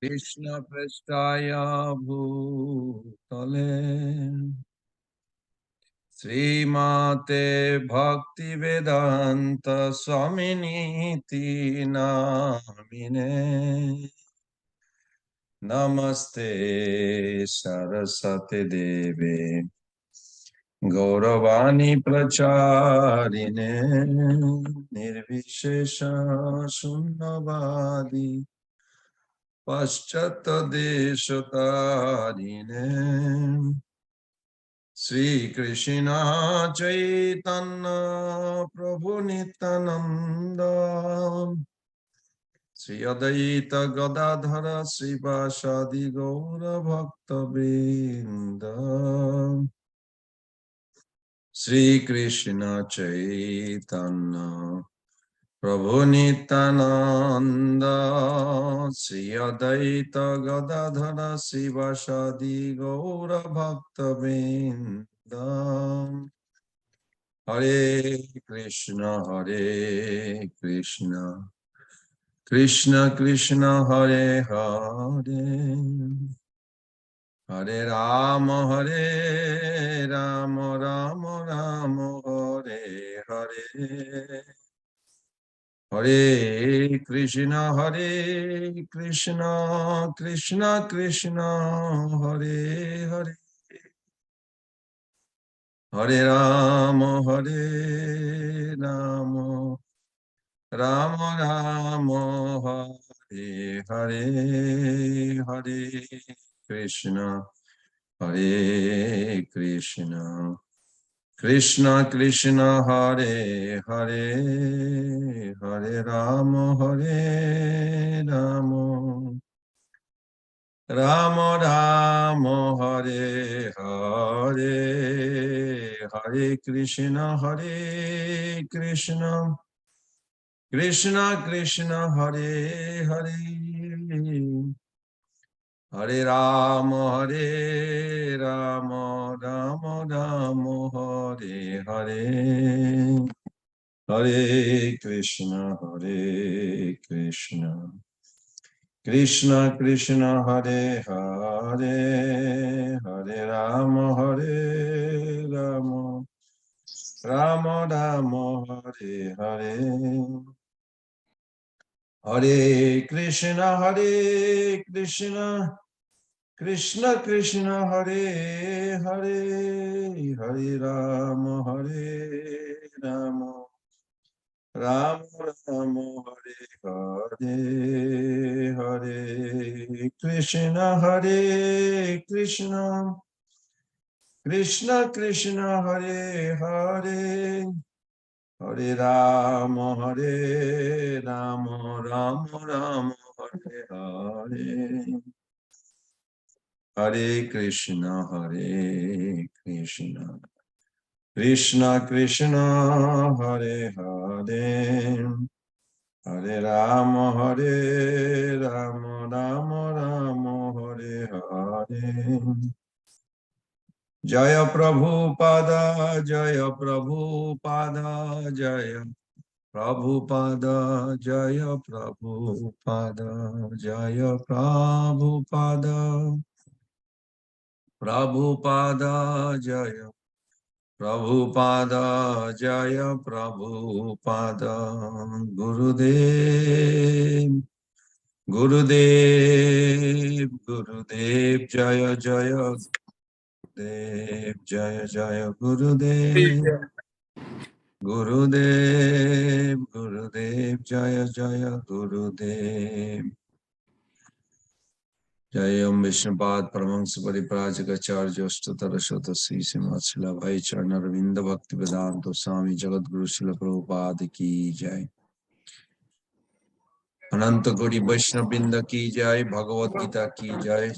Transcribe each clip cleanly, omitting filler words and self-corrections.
Krishna Prestaya Bhutale Srimate Bhakti Vedanta Swaminiti Namine Namaste Sarasate Deve Gauravani Pracharine Nirvishesha Sunnavadi Paschata Deshatarine Sri Krishna Chaitanya Prabhu Nityananda Sri Adaita Gadadhara Srivasadi Gaura Bhakta Vrinda Sri Krishna Chaitanya Prabhu Nityananda Sri Adaita Gadadhara Srivasadi Gaura Bhakta Vrinda Hare Krishna Krishna Krishna Hare Hare Hare Rama Rama Rama Hare Hare Hare Krishna Krishna Krishna Hare Hare Hare Rama Rama Rama Hare Hare Hare Krishna Krishna Krishna Hare Hare Hare Rama Rama Rama Hare Hare Hare Krishna Krishna Krishna Hare Hare Hare Rama Rama Hare Hare Hare Krishna Krishna Krishna Hare Hare Hare Rama Rama Rama Hare Hare Hare Krishna Krishna Krishna Hare Hare Hare Rama Rama Rama Hare Hare Hare Krishna Krishna Krishna Hare Hare Hare Rama Rama Hare Hare Hare Krishna Krishna Krishna Hare Hare Hare Rama Rama Hare Hare Jaya Prabhupada Jaya Prabhupada Jaya Prabhupada Jaya Prabhupada Jaya Prabhupada Prabhupada Jaya Prabhupada Jaya Prabhupada Gurudev Jaya Jaya Dev Jaya Jaya Gurudev Jaya Jaya Gurudev Jayam Vishnupad Paramahansa Paripurajaka Stutara Shota Sri Srimad Srila Bhai Charana Ravinda Bhakti Vedanta Swami Jagat Guru Srila Prabhupada Ki Jai Ananta Gori Vaishnava Vrinda Ki Jai Bhagavad Gita Ki Jai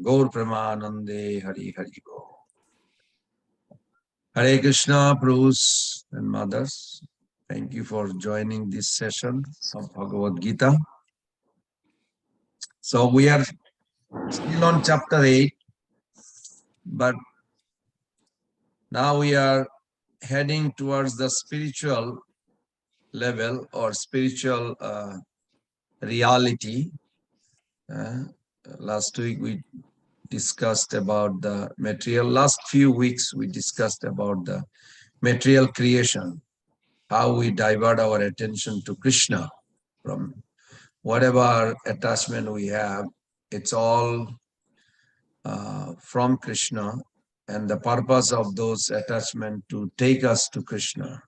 Gaur Premanande Hari Hari Go Hare Krishna Prabhus and Mothers. Thank you for joining this session of Bhagavad Gita. So we are still on chapter 8, but now we are heading towards the spiritual level or spiritual reality. Last week we discussed about the material. Last few weeks we discussed about the material creation, how we divert our attention to Krishna from whatever attachment we have. It's all from Krishna, and the purpose of those attachment to take us to Krishna.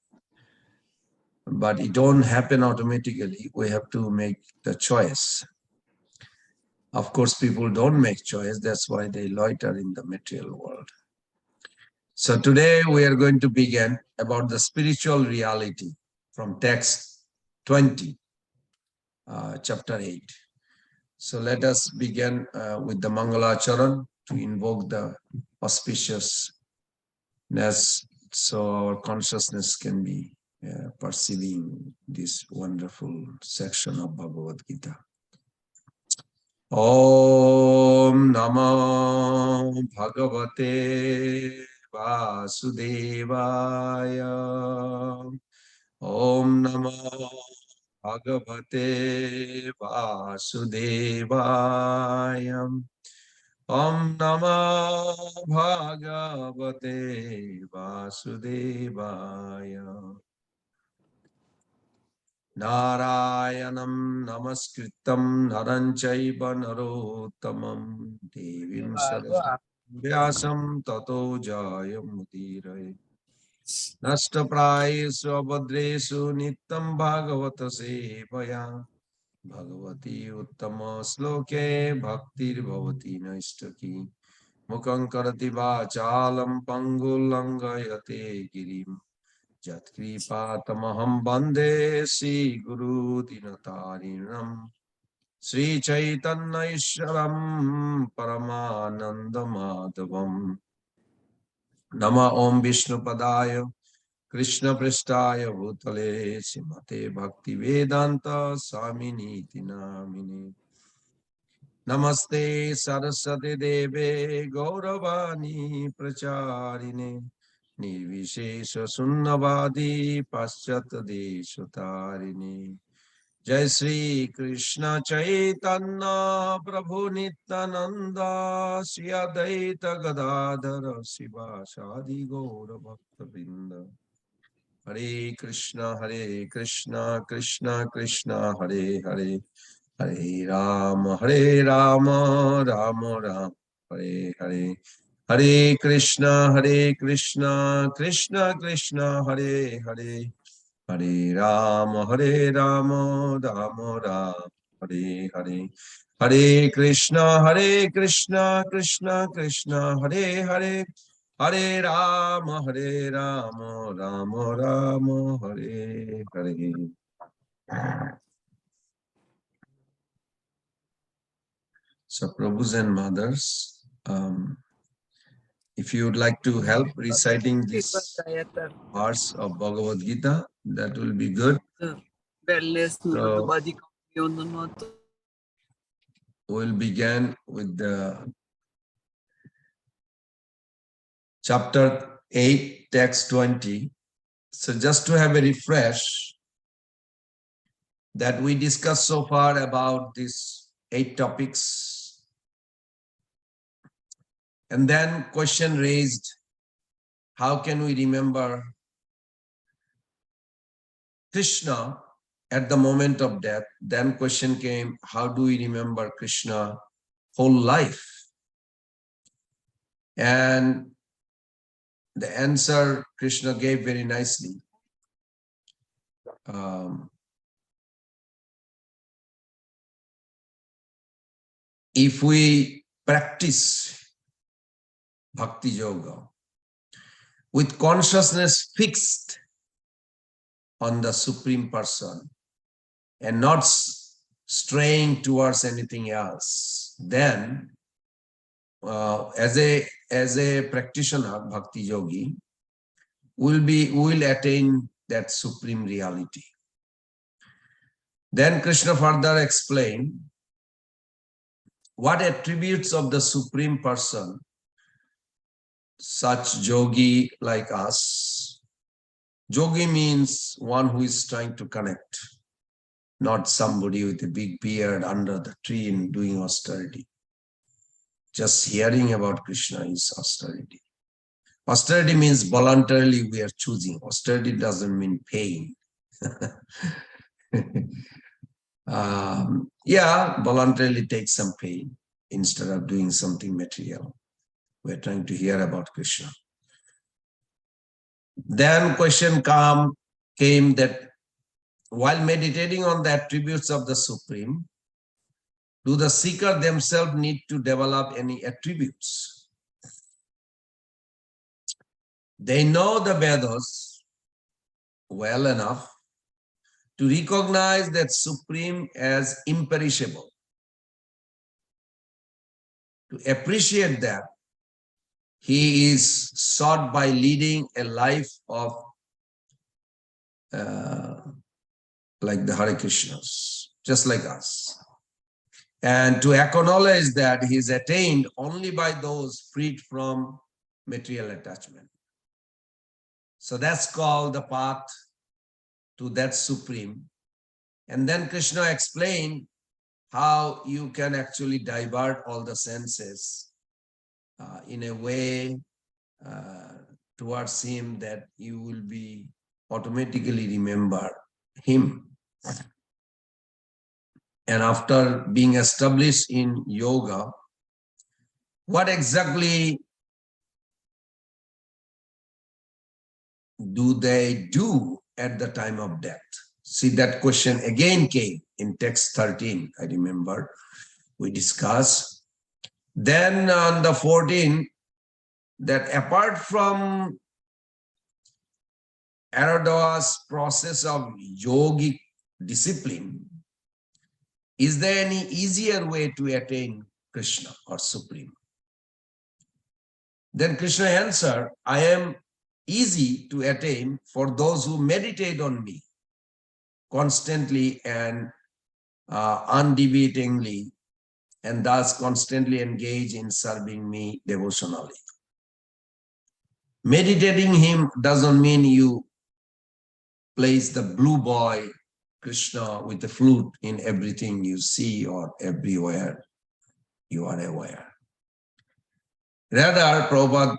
But it don't happen automatically. We have to make the choice. Of course, people don't make choice. That's why they loiter in the material world. So today we are going to begin about the spiritual reality from text 20, chapter 8. So let us begin with the Mangalacharan to invoke the auspiciousness so our consciousness can be perceiving this wonderful section of Bhagavad Gita. Om Namo Bhagavate Vasudevaya. Om Namo Bhagavate Vasudevaya. Om Namo Bhagavate Vasudevaya. Narayanam Namaskritam Naranchaiva Narottamam Devim Saraswati Vyasam Tato Jayamudiraye. Nashtaprayesu abhadresu Nityam Bhagavata Sevaya. Bhagavati Uttama Sloke Bhaktir Bhavati Naistaki. Mukhaṁ karati vācālam pangulangayate girim. Jatkripatamaham bande Sri Guru Dinatarinam. Sri Chaitanya Ishwaram Paramananda Madhavam. Nama Om Vishnu Padaya Krishna Pristaya Bhutale Simate Bhakti Vedanta Swaminiti Namine. Namaste Saraswati Deve Gauravani Pracharine Nirvishesha Sunnavadi Paschat Deshatarine. Jai Sri Krishna Chaitanya Prabhu Nityananda Sri Advaita Gadadhara Sivasadi Gaura Bhakta Vrinda. Hare Krishna Krishna Krishna Hare Hare. Hare Rama, Rama Rama, Hare Hare. Hare Krishna, Krishna Krishna, Hare Hare. Hare Rama, Rama Rama, Hare Hare. Hare Krishna, Krishna Krishna, Hare Hare. Hare Rama, Rama Rama, Hare Hare. So, Prabhus and mothers, if you would like to help reciting this verse of Bhagavad Gita, that will be good. So, we'll begin with the chapter 8, text 20. So, just to have a refresh, that we discussed so far about these 8 topics. And then question raised, how can we remember Krishna at the moment of death? Then question came, how do we remember Krishna whole life? And the answer Krishna gave very nicely. If we practice Bhakti Yoga with consciousness fixed on the Supreme Person and not straying towards anything else, then as a practitioner, Bhakti Yogi, will attain that supreme reality. Then Krishna further explained what attributes of the Supreme Person such yogi like us. Yogi means one who is trying to connect, not somebody with a big beard under the tree and doing austerity. Just hearing about Krishna is austerity. Austerity means voluntarily we are choosing. Austerity doesn't mean paying. Yeah, voluntarily take some pain instead of doing something material. We're trying to hear about Krishna. Then question came that while meditating on the attributes of the Supreme, do the seeker themselves need to develop any attributes? They know the Vedas well enough to recognize that Supreme as imperishable, to appreciate that he is sought by leading a life of like the Hare Krishnas, just like us. And to acknowledge that he is attained only by those freed from material attachment. So that's called the path to that Supreme. And then Krishna explained how you can actually divert all the senses in a way towards him that you will be automatically remember him. And after being established in yoga, what exactly do they do at the time of death? See, that question again came in text 13, I remember. We discussed. Then on the 14, that apart from Aradha's process of yogic discipline, is there any easier way to attain Krishna or Supreme? Then Krishna answered, I am easy to attain for those who meditate on me constantly and undeviatingly, and thus constantly engage in serving me devotionally. Meditating him doesn't mean you place the blue boy Krishna with the flute in everything you see or everywhere you are aware. Rather, Prabhupada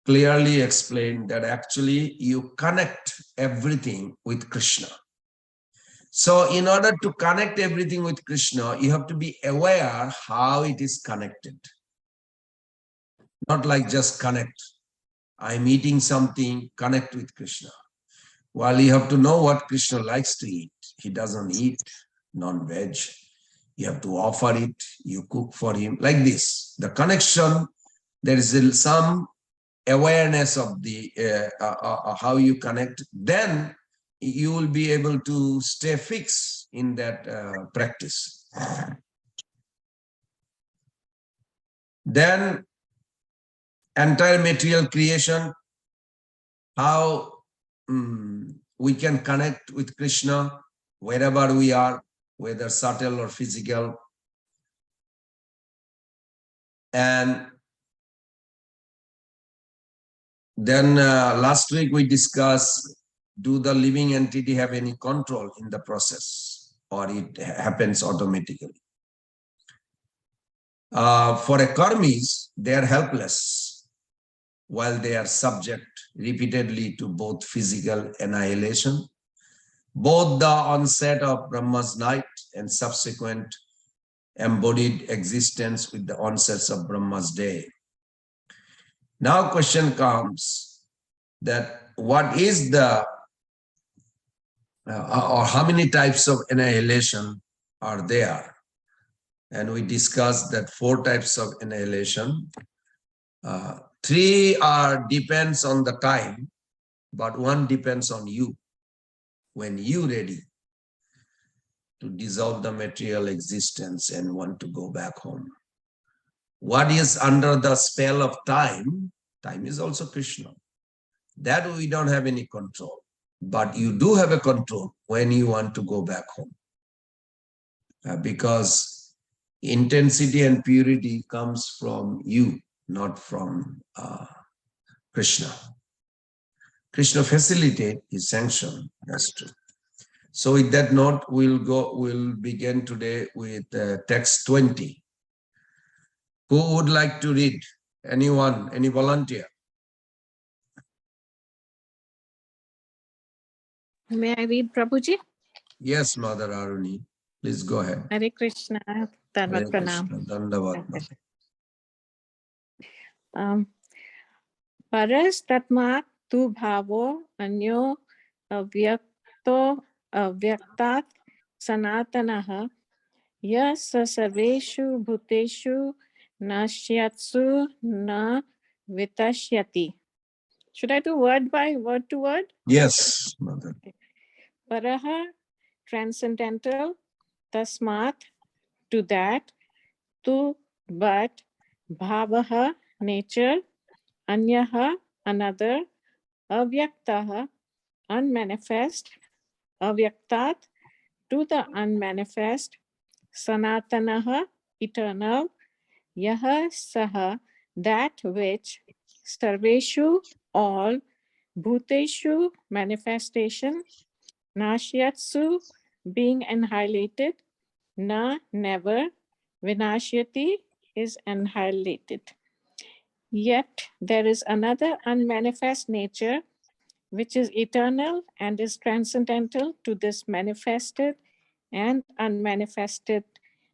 clearly explained that actually you connect everything with Krishna. So in order to connect everything with Krishna, you have to be aware how it is connected. Not like just connect. I'm eating something, connect with Krishna. Well, you have to know what Krishna likes to eat. He doesn't eat non-veg. You have to offer it, you cook for him, like this. The connection, there is some awareness of the how you connect, then you will be able to stay fixed in that practice. Then entire material creation, how we can connect with Krishna wherever we are, whether subtle or physical. And then last week we discussed, do the living entity have any control in the process, or it happens automatically? For a karmis, they are helpless while they are subject repeatedly to both physical annihilation, both the onset of Brahma's night and subsequent embodied existence with the onsets of Brahma's day. Now question comes that what is the or how many types of annihilation are there? And we discussed that 4 types of annihilation. 3 depends on the time, but 1 depends on you. When you ready to dissolve the material existence and want to go back home. What is under the spell of time? Time is also Krishna. That we don't have any control. But you do have a control when you want to go back home. Because intensity and purity comes from you, not from Krishna. Krishna facilitate his sanction, that's true. So with that note, we'll begin today with text 20. Who would like to read? Anyone, any volunteer? May I read, Prabhuji? Yes, Mother Aruni. Please go ahead. Hare Krishna, Dharma Hare Pranam. Krishna, Dandavad. Parastatmat tu bhavo anyo avyaktat sanatanaha yasa sarveshu bhuteshu nashyatsu na vitashyati. Should I do word by word to word? Yes, Mother. Paraha, transcendental, tasmat, to that, tu, but, bhavaha, nature, anyaha, another, avyaktaha, unmanifest, avyaktat, to the unmanifest, sanatanaha, eternal, yaha saha, that which, sarveshu, all, bhuteshu, manifestation, nashyatsu, being annihilated, na, never, vinashyati, is annihilated. Yet there is another unmanifest nature which is eternal and is transcendental to this manifested and unmanifested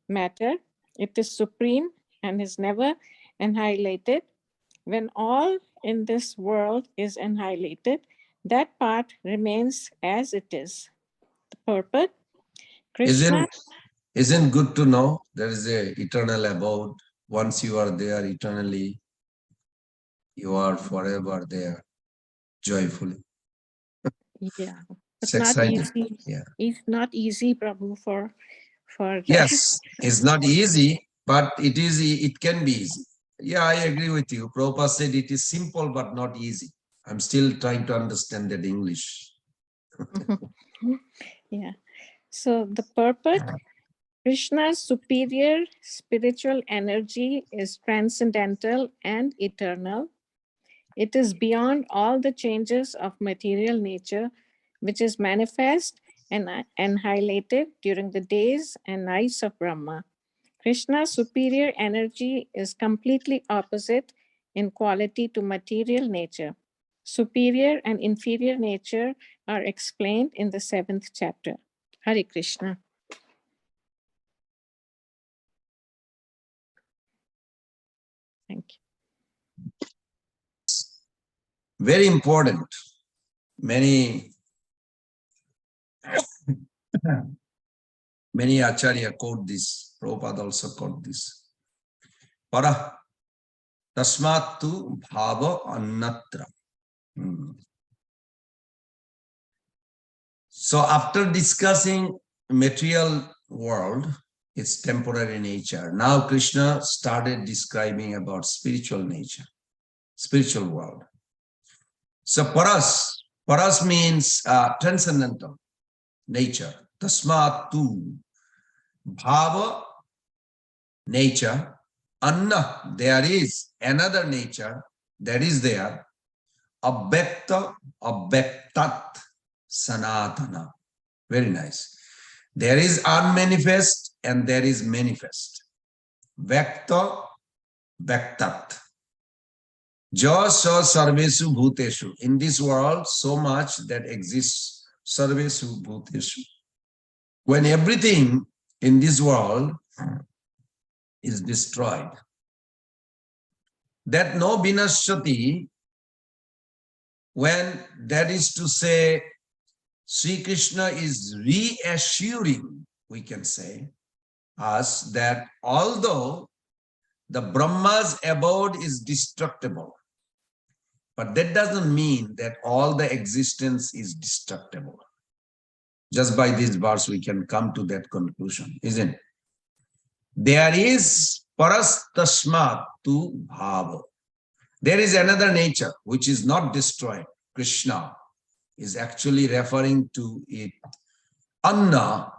matter. It is supreme and is never annihilated. When all in this world is annihilated, that part remains as it is. The purport, Krishna. Isn't good to know there is a eternal abode. Once you are there eternally, you are forever there, joyfully. Yeah, but It's not exciting. easy. Yeah. It's not easy, Prabhu, for Yes, it's not easy, but it can be easy. Yeah, I agree with you. Prabhupada said it is simple but not easy. I'm still trying to understand that English. Yeah. So the purport, Krishna's superior spiritual energy is transcendental and eternal. It is beyond all the changes of material nature, which is manifest and annihilated during the days and nights of Brahma. Krishna's superior energy is completely opposite in quality to material nature. Superior and inferior nature are explained in the 7th chapter. Hare Krishna. Thank you. Very important. Many acharya quote this. Prabhupada also quote this. Para tasmatu bhava annatra. So after discussing material world, its temporary nature, now Krishna started describing about spiritual nature, spiritual world. So paras means transcendental nature. Tasmatu bhava, nature. Anna, there is another nature that is there. Abhyakta, abhyaktat, sanatana. Very nice. There is unmanifest and there is manifest. Vyakta, vyaktat. Ja sa sarvesu bhuteshu. In this world, so much that exists. Sarvesu bhuteshu. When everything in this world is destroyed, that no vinashyati, when that is to say, Sri Krishna is reassuring, we can say, us that although the Brahma's abode is destructible, but that doesn't mean that all the existence is destructible. Just by this verse, we can come to that conclusion, isn't it? There is parastasmat tu bhava. There is another nature which is not destroyed. Krishna is actually referring to it. Anna,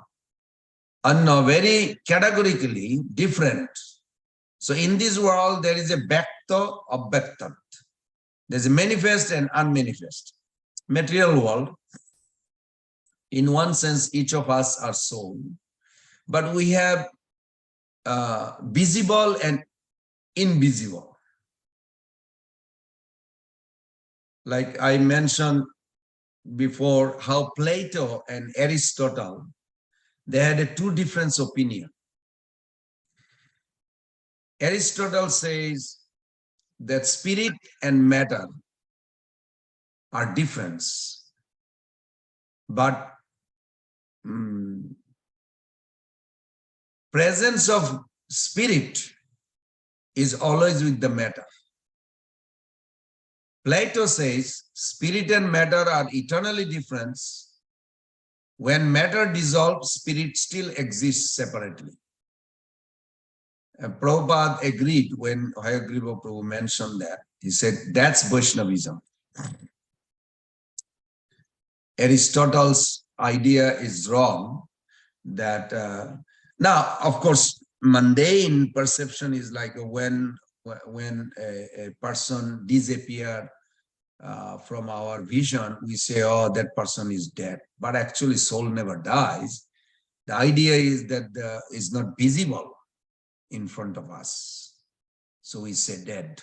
very categorically different. So in this world, there is a bhakta, abhyaktat. There's a manifest and unmanifest. Material world, In one sense, each of us are soul, but we have visible and invisible. Like I mentioned before, how Plato and Aristotle, they had a two different opinion. Aristotle says that spirit and matter are different, but presence of spirit is always with the matter. Plato says spirit and matter are eternally different. When matter dissolves, spirit still exists separately. And Prabhupada agreed when Hayagriva Prabhu mentioned that. He said, that's Vaishnavism. Aristotle's idea is wrong that, now, of course, mundane perception is like when a person disappears from our vision, we say, oh, that person is dead. But actually, soul never dies. The idea is that is not visible in front of us. So we say dead.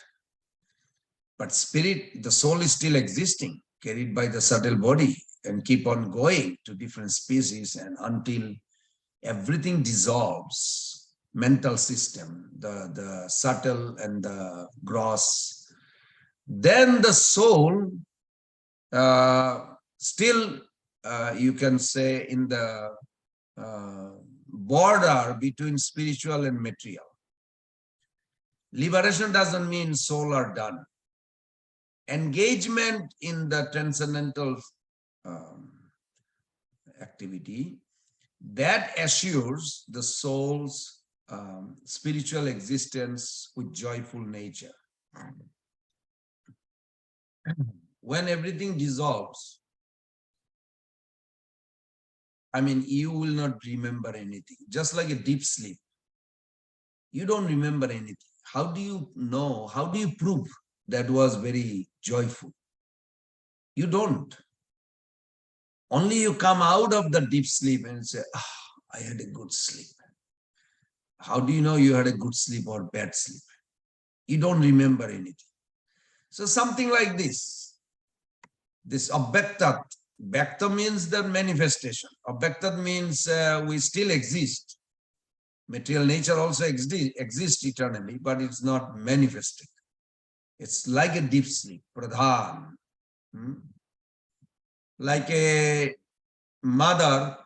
But spirit, the soul is still existing, carried by the subtle body and keep on going to different species and until everything dissolves, mental system, the subtle and the gross. Then the soul still, you can say, in the border between spiritual and material. Liberation doesn't mean soul are done. Engagement in the transcendental activity, that assures the soul's spiritual existence with joyful nature. When everything dissolves, I mean, you will not remember anything, just like a deep sleep. You don't remember anything. How do you know? How do you prove that was very joyful? You don't. Only you come out of the deep sleep and say, I had a good sleep. How do you know you had a good sleep or bad sleep? You don't remember anything. So something like this abhaktat. Bhakta means the manifestation. Abhaktat means we still exist. Material nature also exists eternally, but it's not manifested. It's like a deep sleep, pradhan. Like a mother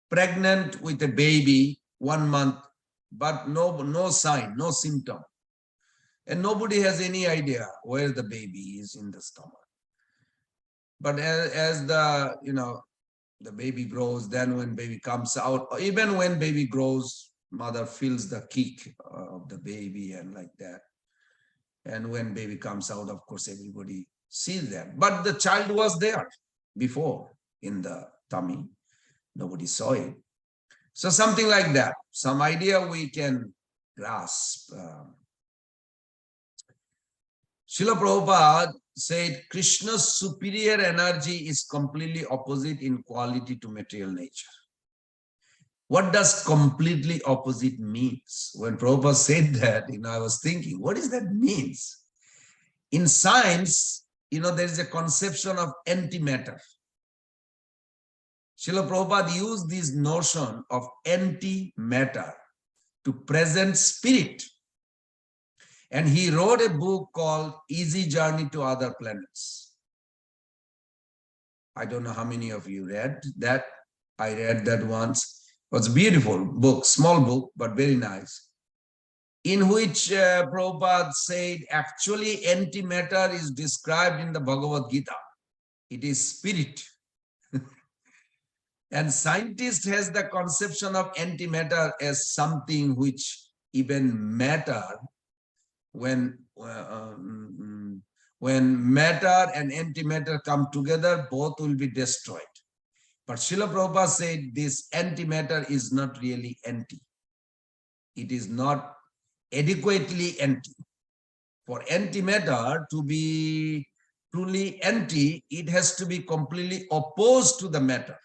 pregnant with a baby 1 month, but no sign, no symptom. And nobody has any idea where the baby is in the stomach. But as the, the baby grows, then when baby comes out, or even when baby grows, mother feels the kick of the baby and like that. And when baby comes out, of course, everybody sees that. But the child was there before in the tummy. Nobody saw it. So something like that, some idea we can grasp. Srila Prabhupada said Krishna's superior energy is completely opposite in quality to material nature. What does completely opposite means? When Prabhupada said that, I was thinking, what does that means? In science, there is a conception of antimatter. Srila Prabhupada used this notion of antimatter to present spirit. And he wrote a book called Easy Journey to Other Planets. I don't know how many of you read that. I read that once. It was a beautiful book, small book, but very nice. In which Prabhupada said, actually antimatter is described in the Bhagavad Gita. It is spirit. And scientist has the conception of antimatter as something which even matter, when matter and antimatter come together, both will be destroyed. But Srila Prabhupada said this antimatter is not really empty. It is not adequately empty. For antimatter to be truly empty, it has to be completely opposed to the matter.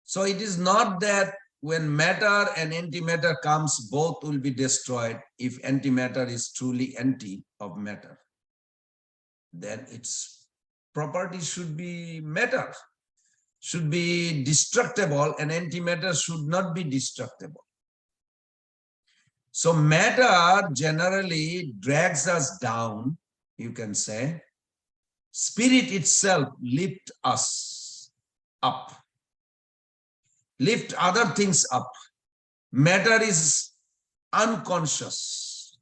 So it is not that when matter and antimatter comes, both will be destroyed. If antimatter is truly anti of matter, then its property should be matter, should be destructible, and antimatter should not be destructible. So matter generally drags us down, you can say. Spirit itself lifts us up, lift other things up. Matter is unconscious.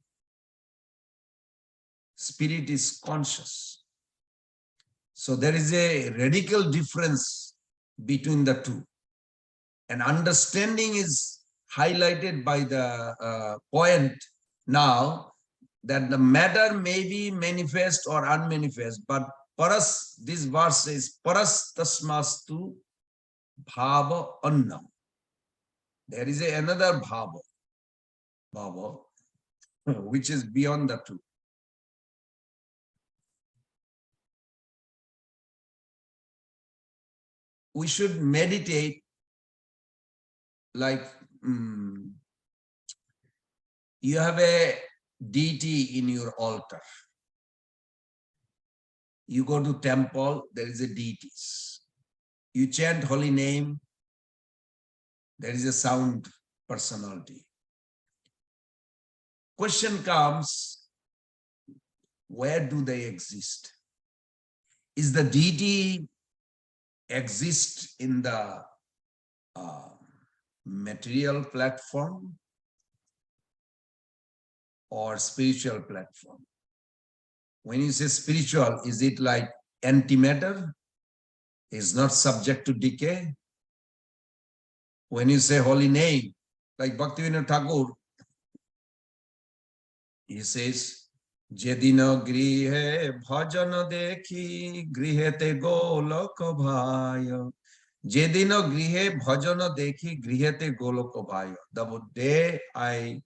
Spirit is conscious. So there is a radical difference between the two. And understanding is highlighted by the point now that the matter may be manifest or unmanifest, but paras, this verse says, paras tasmastu bhava anna. There is another bhava, which is beyond the two. We should meditate like you have a deity in your altar. You go to temple, there is a deities. You chant holy name, there is a sound personality. Question comes, where do they exist? Is the deity exist in the material platform or spiritual platform? When you say spiritual, is it like antimatter? Is not subject to decay? When you say holy name, like Bhaktivinoda Thakur, he says, Jedino grihe bhajana dekhi grihete golok bhaya. Jedino grihe bhajana dekhi grihete golok bhaya. The day I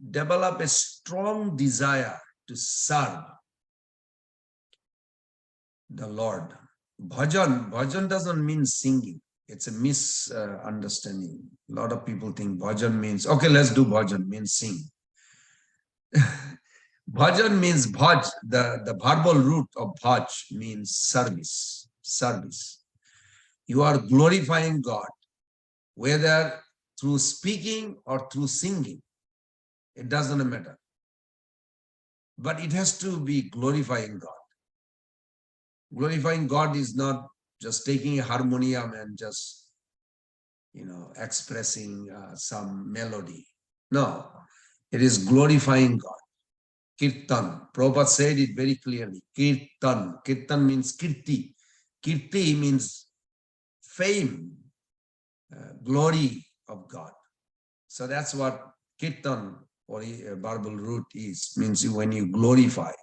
develop a strong desire to serve the Lord. Bhajan doesn't mean singing. It's a misunderstanding. A lot of people think bhajan means, okay, let's do bhajan, means sing. Bhajan means bhaj, the verbal root of bhaj means service, service. You are glorifying God, whether through speaking or through singing. It doesn't matter. But it has to be glorifying God. Glorifying God is not just taking a harmonium and just, expressing some melody. No, it is glorifying God. Kirtan. Prabhupada said it very clearly. Kirtan. Kirtan means kirti. Kirti means fame, glory of God. So that's what kirtan or a verbal root is. Means when you glorify.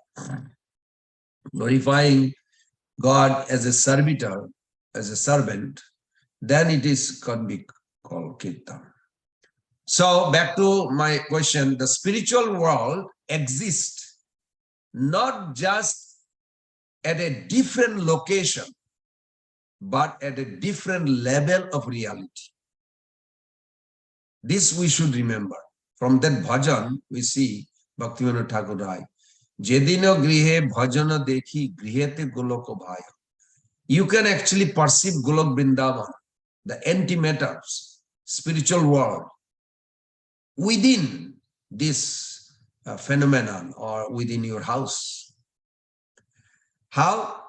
Glorifying God as a servitor, as a servant, then it can be called kirtan. So back to my question, the spiritual world exists not just at a different location, but at a different level of reality. This we should remember. From that bhajan, we see Bhaktivinoda Thakur Rai. Jedino grihe bhajana dekhi grihete goloko bhaya. You can actually perceive Golok Vrindavan, the antimatters, spiritual world, within this phenomenon or within your house. How?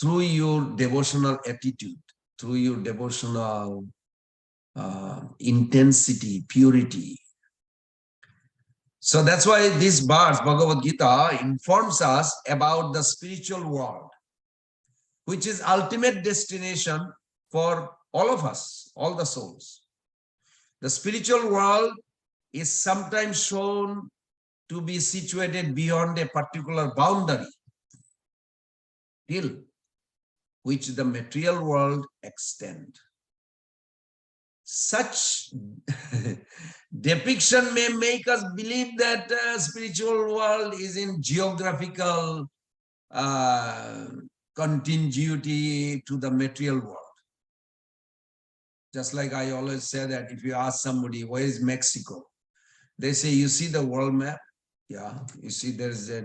Through your devotional attitude, through your devotional intensity, purity. So that's why this verse, Bhagavad Gita, informs us about the spiritual world, which is ultimate destination for all of us, all the souls. The spiritual world is sometimes shown to be situated beyond a particular boundary, till which the material world extends. Such depiction may make us believe that spiritual world is in geographical contiguity to the material world. Just like I always say that if you ask somebody, where is Mexico? They say, you see the world map? Yeah. You see there's a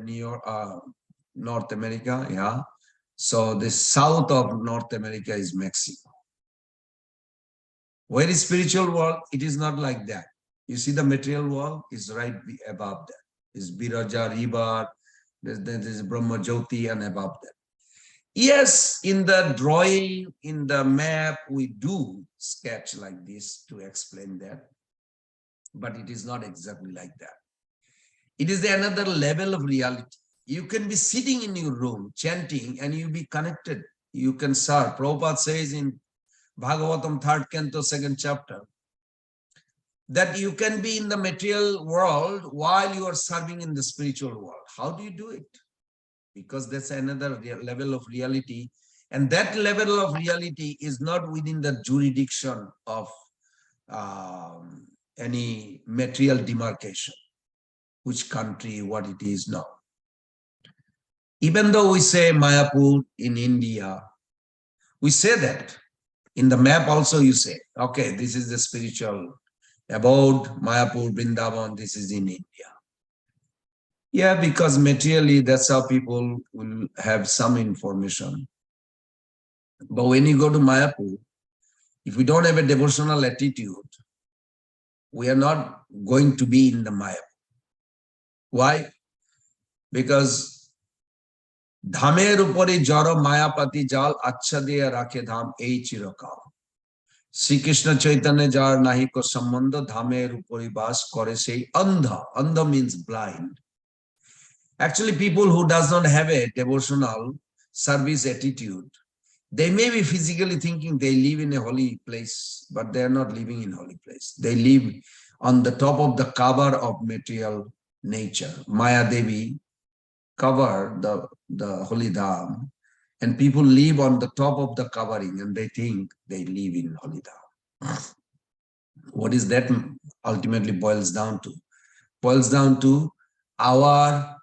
North America? Yeah. So the south of North America is Mexico. Where is spiritual world? It is not like that. You see the material world is right above that. It's Biraja River, there's Brahma Jyoti and above that. Yes, in the drawing, in the map, we do sketch like this to explain that, but it is not exactly like that. It is another level of reality. You can be sitting in your room chanting and you'll be connected. You can serve. Prabhupada says in Bhagavatam 3rd canto 2nd chapter that you can be in the material world while you are serving in the spiritual world. How do you do it? Because that's another level of reality. And that level of reality is not within the jurisdiction of any material demarcation, which country, what it is now. Even though we say Mayapur in India, we say that. In the map also you say, okay, this is the spiritual abode, Mayapur, Vrindavan, this is in India. Yeah, because materially that's how people will have some information. But when you go to Mayapur, if we don't have a devotional attitude, we are not going to be in the Mayapur. Why? Because ধামের উপরে জড় মায়াপাতি জাল আচ্ছাদিয়া রাখে ধাম এই চিরকাল শ্রীকৃষ্ণ চৈতন্য যার নাহিক সম্বন্ধ ধামের উপরে বাস করে সেই অন্ধ. Andha means blind. Actually, people who does not have a devotional service attitude, they may be physically thinking they live in a holy place, but they are not living in holy place. They live on the top of the cover of material nature. Maya Devi cover the holy dham, and people live on the top of the covering and they think they live in holy dham. What is that ultimately boils down to? Boils down to our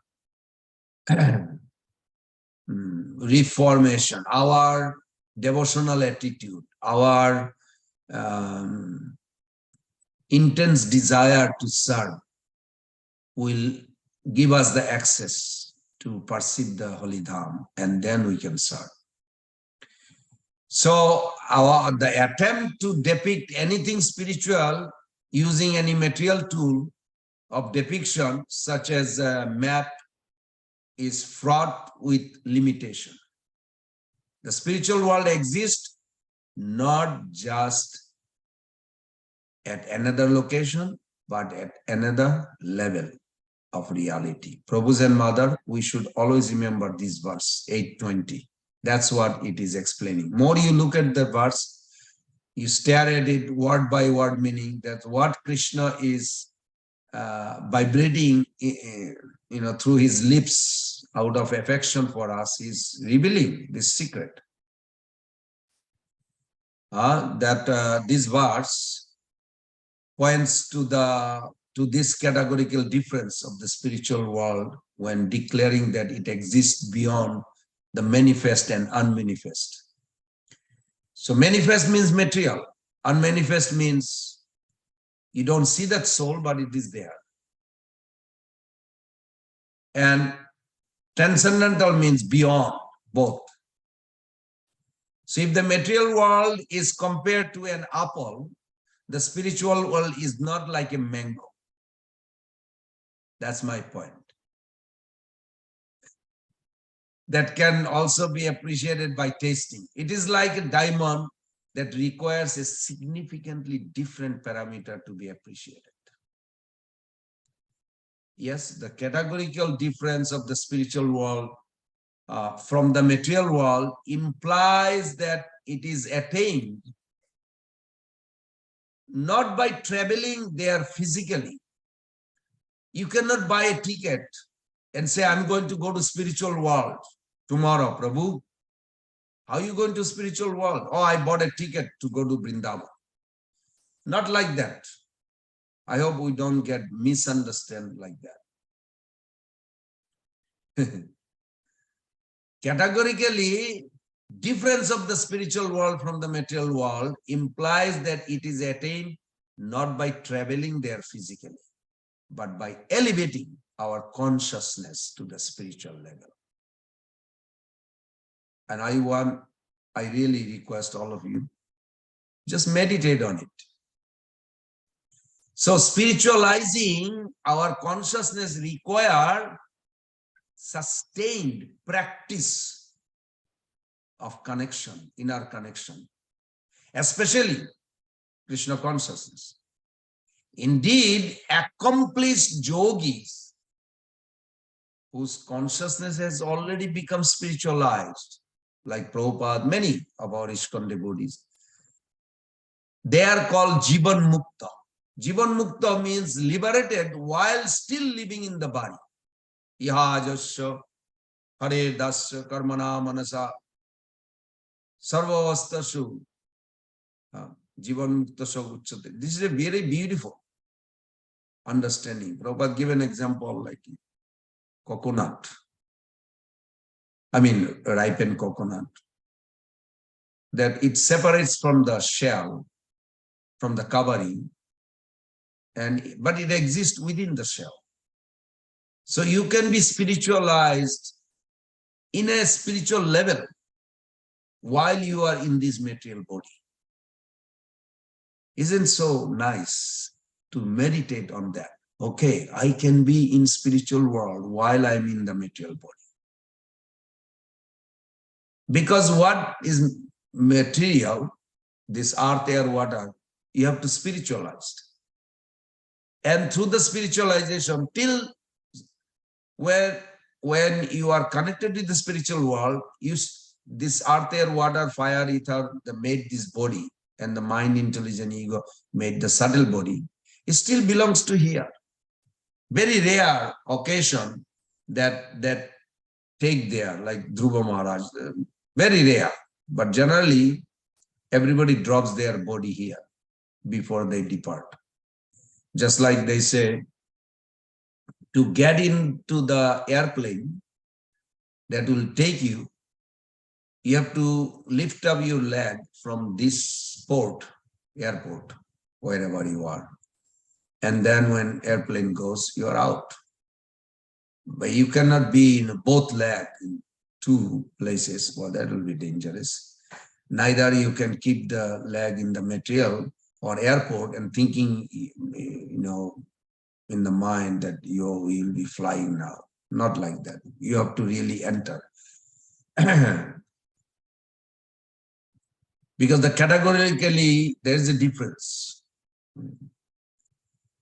reformation, our devotional attitude, our intense desire to serve will give us the access to perceive the holy dham, and then we can serve. So the attempt to depict anything spiritual using any material tool of depiction, such as a map, is fraught with limitation. The spiritual world exists not just at another location, but at another level of reality. Prabhu's and Mother, we should always remember this verse, 820. That's what it is explaining. More you look at the verse, you stare at it word by word, meaning that what Krishna is vibrating, through his lips out of affection for us, is revealing this secret. This verse points to this categorical difference of the spiritual world when declaring that it exists beyond the manifest and unmanifest. So manifest means material. Unmanifest means you don't see that soul, but it is there. And transcendental means beyond both. So if the material world is compared to an apple, the spiritual world is not like a mango. That's my point. That can also be appreciated by tasting. It is like a diamond that requires a significantly different parameter to be appreciated. Yes, the categorical difference of the spiritual world from the material world implies that it is attained not by traveling there physically. You cannot buy a ticket and say, I'm going to go to spiritual world tomorrow, Prabhu. How are you going to spiritual world? Oh, I bought a ticket to go to Vrindavan. Not like that. I hope we don't get misunderstood like that. Categorically, difference of the spiritual world from the material world implies that it is attained not by traveling there physically, but by elevating our consciousness to the spiritual level. And I really request all of you, just meditate on it. So spiritualizing our consciousness requires sustained practice of connection, inner connection, especially Krishna consciousness. Indeed, accomplished yogis whose consciousness has already become spiritualized, like Prabhupada, many of our ISKCON devotees, they are called Jivan Mukta. Jivan Mukta means liberated while still living in the body. Ihajasya Hare Dasya Karmana Manasa Sarvavastashu Jivan Mukta Uchate. This is a very beautiful understanding. Prabhupada give an example like coconut. I mean, ripened coconut. That it separates from the shell, from the covering, but it exists within the shell. So you can be spiritualized in a spiritual level while you are in this material body. Isn't so nice to meditate on that? Okay, I can be in spiritual world while I'm in the material body. Because what is material, this earth, air, water, you have to spiritualize. And through the spiritualization, till when you are connected with the spiritual world, this earth, air, water, fire, ether, they made this body, and the mind, intelligent ego made the subtle body. It still belongs to here. Very rare occasion that take there, like Dhruva Maharaj, very rare. But generally, everybody drops their body here before they depart. Just like they say, to get into the airplane that will take you, you have to lift up your leg from this airport, wherever you are. And then when airplane goes, you're out. But you cannot be in both legs in two places. Well, that will be dangerous. Neither you can keep the leg in the material or airport and thinking, in the mind that you will be flying now. Not like that. You have to really enter. Because categorically, there is a difference.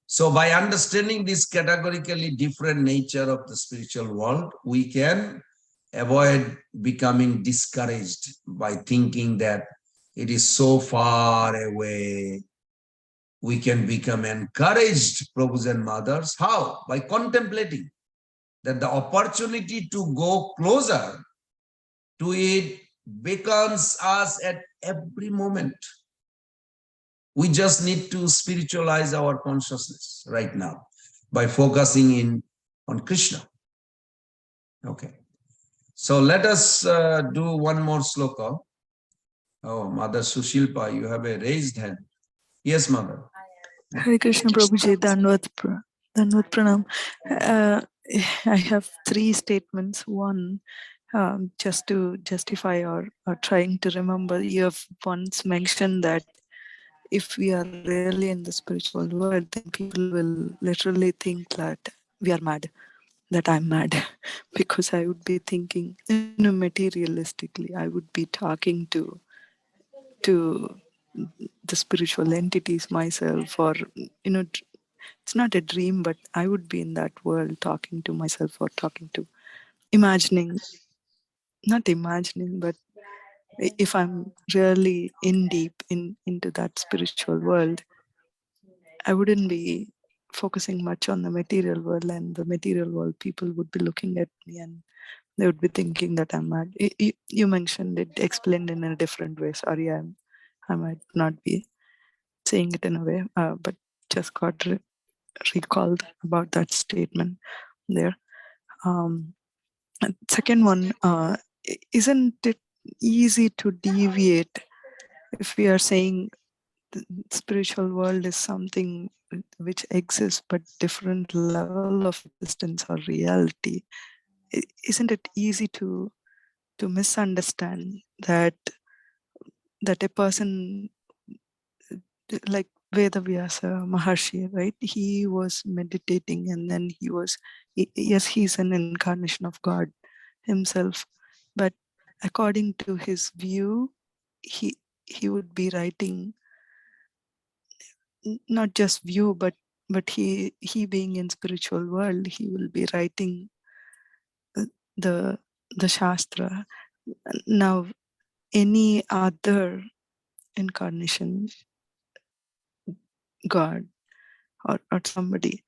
So by understanding this categorically different nature of the spiritual world, we can avoid becoming discouraged by thinking that it is so far away. We can become encouraged, Prabhus and mothers. How? By contemplating that the opportunity to go closer to it beckons us at every moment. We just need to spiritualize our consciousness right now by focusing on Krishna. Okay. So let us do one more sloka. Oh, Mother Sushilpa, you have a raised hand. Yes, Mother. Hare Krishna Prabhuji, Danvat Pranam. I have three statements. One, just to justify or trying to remember, you have once mentioned that if we are really in the spiritual world, then people will literally think that we are mad, that I'm mad, because I would be thinking, materialistically, I would be talking to the spiritual entities myself, or it's not a dream, but I would be in that world talking to myself, or talking to, not imagining, but if I'm really in deep into that spiritual world, I wouldn't be focusing much on the material world, and the material world people would be looking at me and they would be thinking that I'm mad. You mentioned it, explained in a different way. Sorry, I might not be saying it in a way, but just got recalled about that statement there. Second one, isn't it easy to deviate if we are saying the spiritual world is something which exists but different level of existence or reality? Isn't it easy to misunderstand that a person like Vedavyasa Maharshi, right? He was meditating and then yes, he's an incarnation of God himself, but according to his view, he would be writing not just view, but he being in spiritual world, he will be writing uh, the Shastra. Now, any other incarnation, God or somebody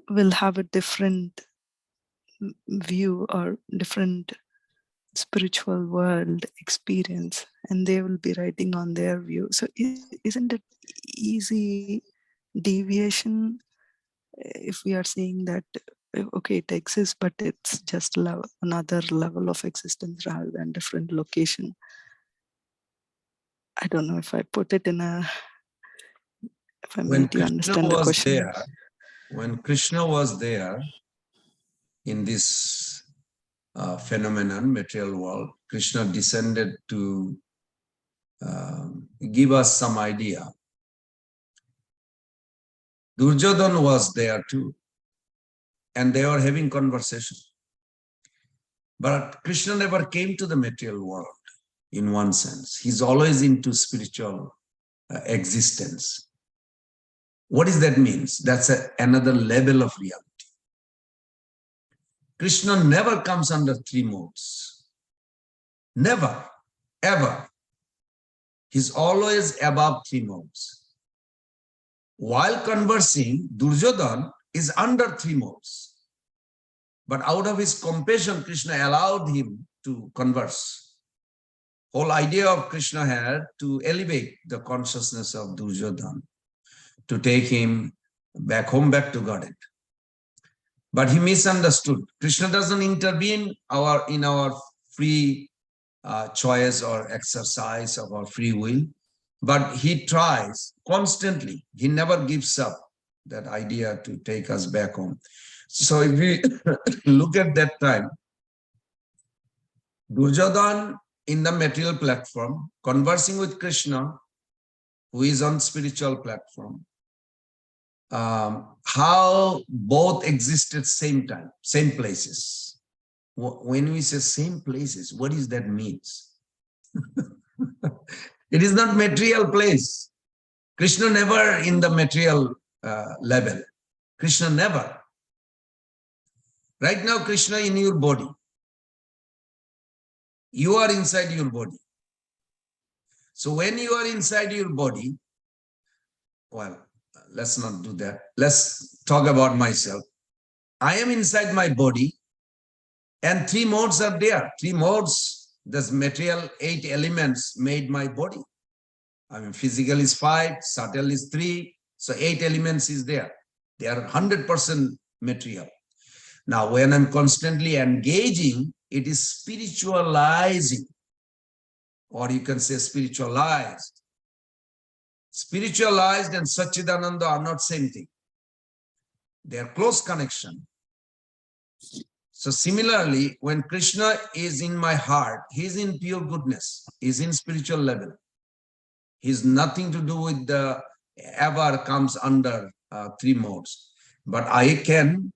will have a different view or different spiritual world experience, and they will be writing on their view. So isn't it easy deviation if we are saying that okay, it exists, but it's just another level of existence rather than different location? I don't know if I put it if I When made you Krishna understand the was question. there, when Krishna was there in this phenomenon, material world, Krishna descended to give us some idea. Duryodhana was there too, and they were having conversation. But Krishna never came to the material world in one sense. He's always into spiritual existence. What does that mean? That's another level of reality. Krishna never comes under three modes. Never, ever. He's always above three modes. While conversing, Duryodhana is under three modes. But out of his compassion, Krishna allowed him to converse. Whole idea of Krishna had to elevate the consciousness of Duryodhana, to take him back home, back to Godhead. But he misunderstood. Krishna doesn't intervene in our free choice or exercise of our free will, but he tries constantly. He never gives up that idea to take us back home. So if we look at that time, Duryodhana in the material platform, conversing with Krishna, who is on spiritual platform, how both exist at same time, same places. When we say same places, what does that mean? It is not material place. Krishna never in the material level. Krishna never. Right now, Krishna in your body. You are inside your body. So when you are inside your body, well, let's not do that. Let's talk about myself. I am inside my body, and three modes are there. Three modes, this material 8 elements made my body. I mean, physical is 5, subtle is 3, so 8 elements is there. They are 100% material. Now, when I'm constantly engaging, it is spiritualizing, or you can say spiritualized. Spiritualized and Satchidananda are not same thing. They are close connection. So similarly, when Krishna is in my heart, he's in pure goodness, he's in spiritual level. He's nothing to do with the ever comes under three modes. But I can,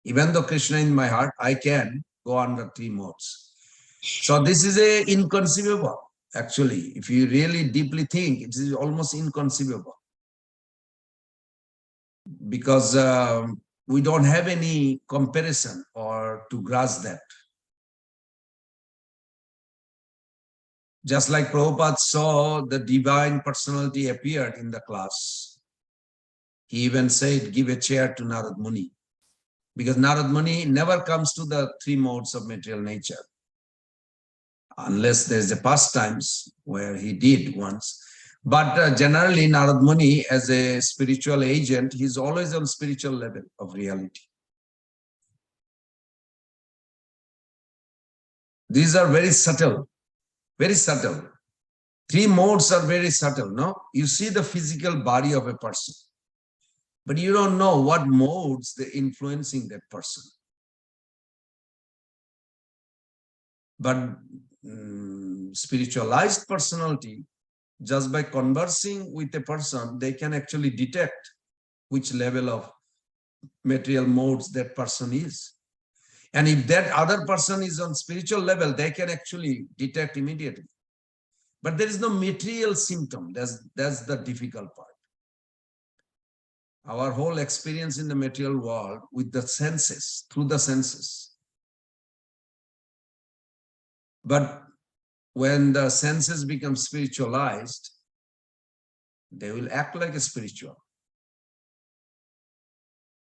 even though Krishna in my heart, I can go under three modes. So this is a inconceivable. Actually, if you really deeply think, it is almost inconceivable. Because we don't have any comparison or to grasp that. Just like Prabhupada saw the divine personality appeared in the class, he even said, give a chair to Narad Muni. Because Narad Muni never comes to the three modes of material nature. Unless there's a pastimes where he did once. But generally, Narad Muni, as a spiritual agent, he's always on spiritual level of reality. These are very subtle, very subtle. Three modes are very subtle, no? You see the physical body of a person, but you don't know what modes they're influencing that person. But spiritualized personality, just by conversing with a person, they can actually detect which level of material modes that person is. And if that other person is on spiritual level, they can actually detect immediately. But there is no material symptom. That's the difficult part. Our whole experience in the material world with the senses, through the senses. But when the senses become spiritualized, they will act like a spiritual.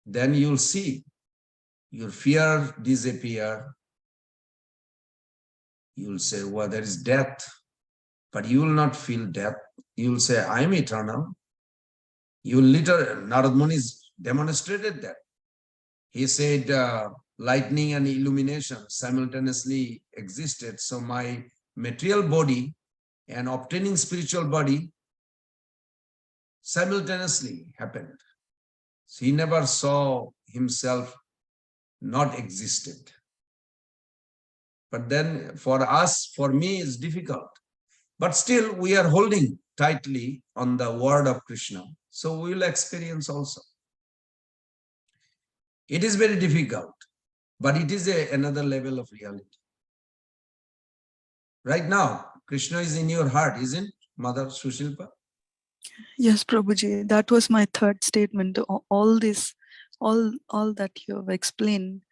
Then you'll see your fear disappear. You'll say, well, there is death, but you will not feel death. You'll say, I am eternal. You literally, Narad Muni demonstrated that. He said, lightning and illumination simultaneously existed. So my material body and obtaining spiritual body simultaneously happened. So he never saw himself not existed. But then for us, for me, it's difficult. But still, we are holding tightly on the word of Krishna. So we will experience also. It is very difficult, but it is another level of reality. Right now, Krishna is in your heart, isn't Mother Sushilpa? Yes, Prabhuji, that was my third statement. All this, all that you have explained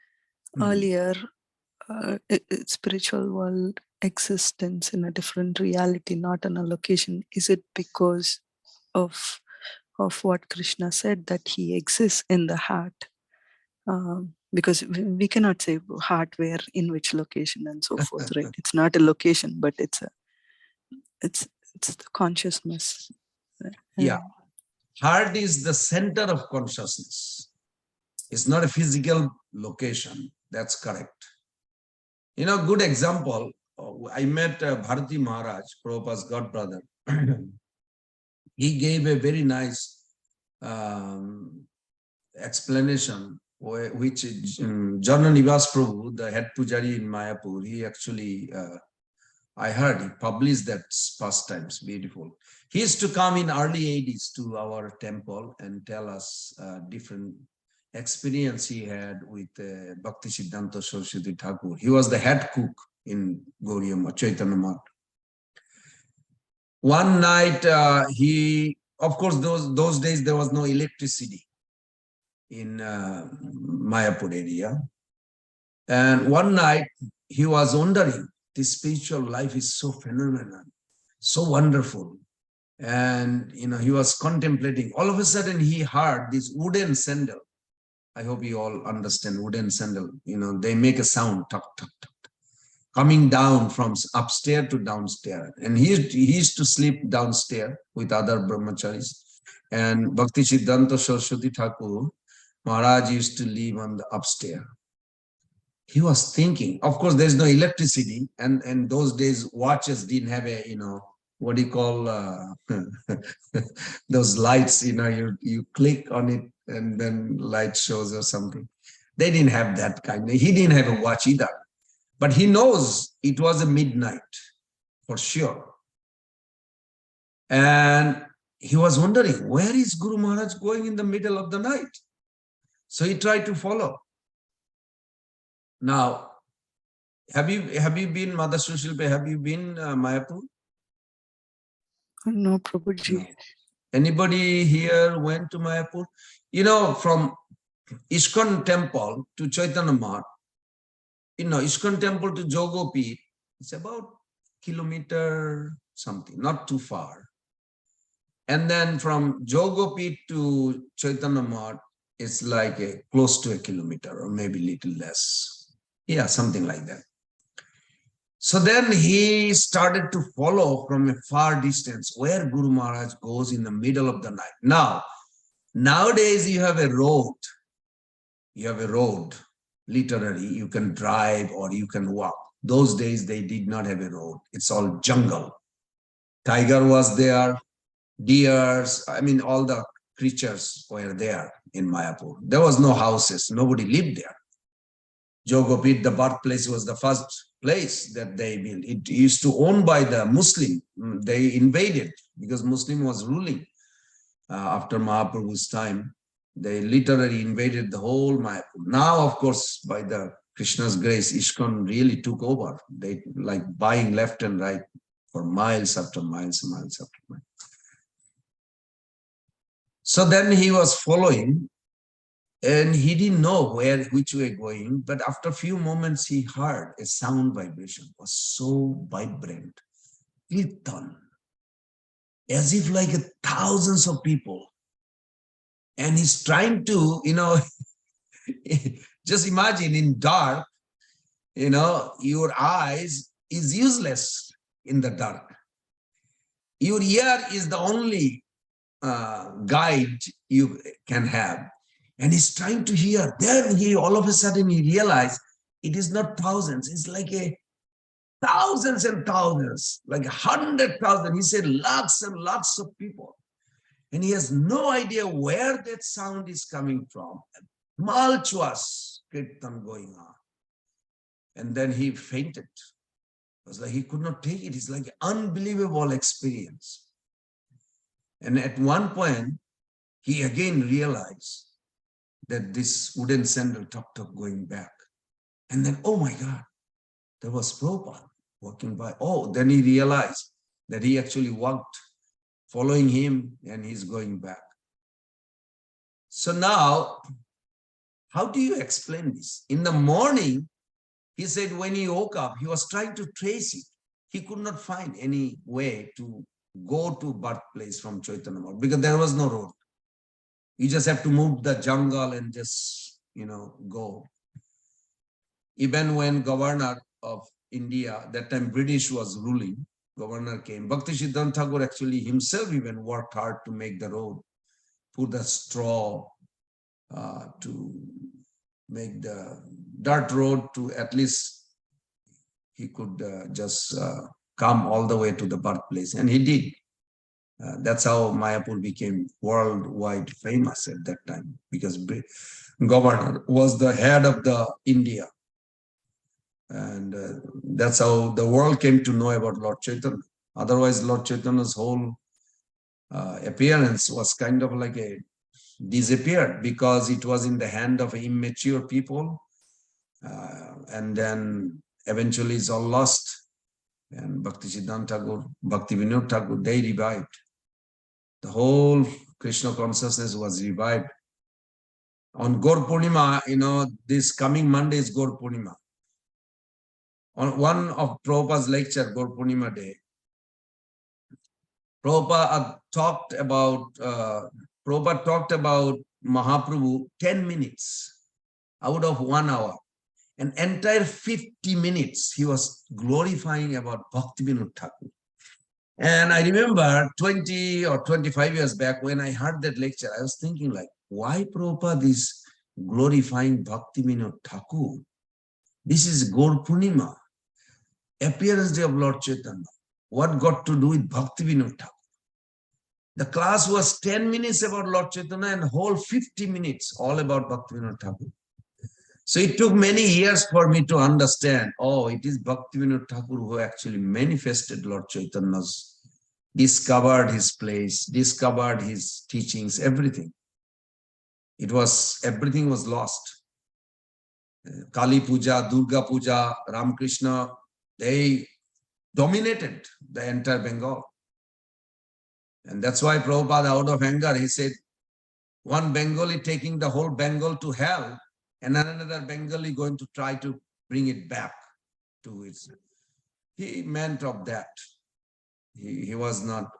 earlier, spiritual world existence in a different reality, not in a location. Is it because of what Krishna said, that he exists in the heart? Because we cannot say heart where, in which location, and so forth, right? It's not a location, but it's the consciousness. Yeah. Heart is the center of consciousness. It's not a physical location. That's correct. You know, good example, I met Bharati Maharaj, Prabhupada's godbrother. He gave a very nice explanation, which Jana Nivas Prabhu, the head pujari in Mayapur, he actually, I heard he published that pastimes, beautiful. He used to come in early 80s to our temple and tell us different experience he had with Bhakti Siddhanta Saraswati Thakur. He was the head cook in Gauriya Chaitanya Math. One night, of course, those days there was no electricity in Mayapur area. And one night he was wondering, this spiritual life is so phenomenal, so wonderful. And, you know, he was contemplating. All of a sudden he heard this wooden sandal. I hope you all understand wooden sandal. You know, they make a sound, tuck, tuck, tuck, coming down from upstairs to downstairs. And he used to sleep downstairs with other brahmacharis. And Bhakti Siddhanta Saraswati Thakur Maharaj used to live on the upstairs. He was thinking, of course, there's no electricity, and those days watches didn't have a, you know, what do you call those lights, you know, you click on it and then light shows or something. They didn't have that kind. He didn't have a watch either. But he knows it was a midnight for sure. And he was wondering, where is Guru Maharaj going in the middle of the night? So he tried to follow. Now, have you been, Mother Sushilpa, have you been Mayapur? No, Prabhuji. No. Anybody here went to Mayapur? You know, from ISKCON temple to Chaitanya Math, you know, ISKCON temple to Jogopit, it's about kilometer something, not too far. And then from Jogopit to Chaitanya Math, it's like close to a kilometer or maybe a little less. Yeah, something like that. So then he started to follow from a far distance where Guru Maharaj goes in the middle of the night. Now, nowadays you have a road. You have a road, literally, you can drive or you can walk. Those days they did not have a road. It's all jungle. Tiger was there, deers, I mean, all the creatures were there in Mayapur. There was no houses, nobody lived there. Jogopit, the birthplace, was the first place that they built. It used to own by the Muslim. They invaded because Muslim was ruling after Mahaprabhu's time. They literally invaded the whole Mayapur. Now, of course, by the Krishna's grace, ISKCON really took over. They like buying left and right for miles after miles and miles after miles. So then he was following, and he didn't know which way going, but after a few moments he heard a sound vibration. It was so vibrant, kirtan, as if like thousands of people. And he's trying to, just imagine in dark, your eyes is useless in the dark. Your ear is the only guide you can have. And he's trying to hear. Then all of a sudden he realized it is not thousands, it's like thousands and thousands, like 100,000. He said lots and lots of people. And he has no idea where that sound is coming from. Malchwas kirtan going on. And then he fainted. It was like he could not take it. It's like an unbelievable experience. And at one point, he again realized that this wooden sandal tuk going back. And then, oh my God, there was Prabhupada walking by. Oh, then he realized that he actually walked, following him, and he's going back. So now, how do you explain this? In the morning, he said when he woke up, he was trying to trace it. He could not find any way to go to birthplace from Chaitanya Mahaprabhu because there was no road. You just have to move the jungle and just, go. Even when governor of India, that time British was ruling, governor came. Bhakti Siddhanta Thakur actually himself even worked hard to make the road, put the straw to make the dirt road to at least he could just come all the way to the birthplace. And he did. That's how Mayapur became worldwide famous at that time, because governor was the head of the India. And that's how the world came to know about Lord Chaitanya. Otherwise, Lord Chaitanya's whole appearance was kind of like disappeared because it was in the hand of immature people. And then eventually it's all lost. And Bhakti Siddhanta Thakur, Bhakti Vinod Thakur, they revived. The whole Krishna consciousness was revived. On Gaur Purnima, this coming Monday is Gaur Purnima. On one of Prabhupada's lecture, Gaur Purnima day, Prabhupada talked about Mahaprabhu 10 minutes out of 1 hour. An entire 50 minutes he was glorifying about Bhakti Vinod Thakur. And I remember 20 or 25 years back when I heard that lecture, I was thinking like, why Prabhupada is glorifying Bhakti Vinod Thakur? This is Gaur Purnima, appearance day of Lord Chaitanya. What got to do with Bhakti Vinod Thakur? The class was 10 minutes about Lord Chaitanya and whole 50 minutes all about Bhakti Vinod Thakur. So it took many years for me to understand, oh, it is Bhakti Vinod Thakur who actually manifested Lord Chaitanya's, discovered his place, discovered his teachings, everything. Everything was lost. Kali Puja, Durga Puja, Ramakrishna, they dominated the entire Bengal. And that's why Prabhupada, out of anger, he said, one Bengali taking the whole Bengal to hell, and another Bengali going to try to bring it back to its. He meant of that. He was not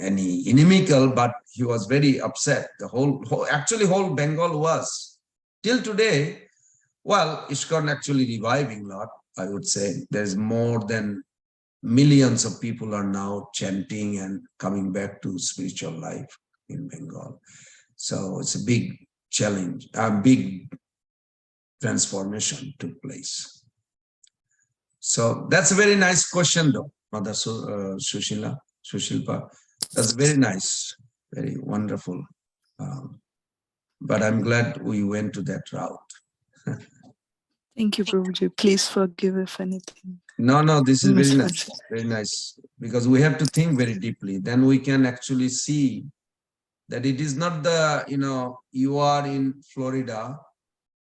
any inimical, but he was very upset. The whole Bengal was. Till today, well, ISKCON actually reviving a lot, I would say. There's more than millions of people are now chanting and coming back to spiritual life in Bengal. So it's a big challenge, a big transformation took place. So that's a very nice question, though, Mother Sushilpa. That's very nice, very wonderful. But I'm glad we went to that route. Thank you, Prabhuji. Please forgive if anything. No, this is very nice, Misconception. very nice. Because we have to think very deeply. Then we can actually see that it is not the, you are in Florida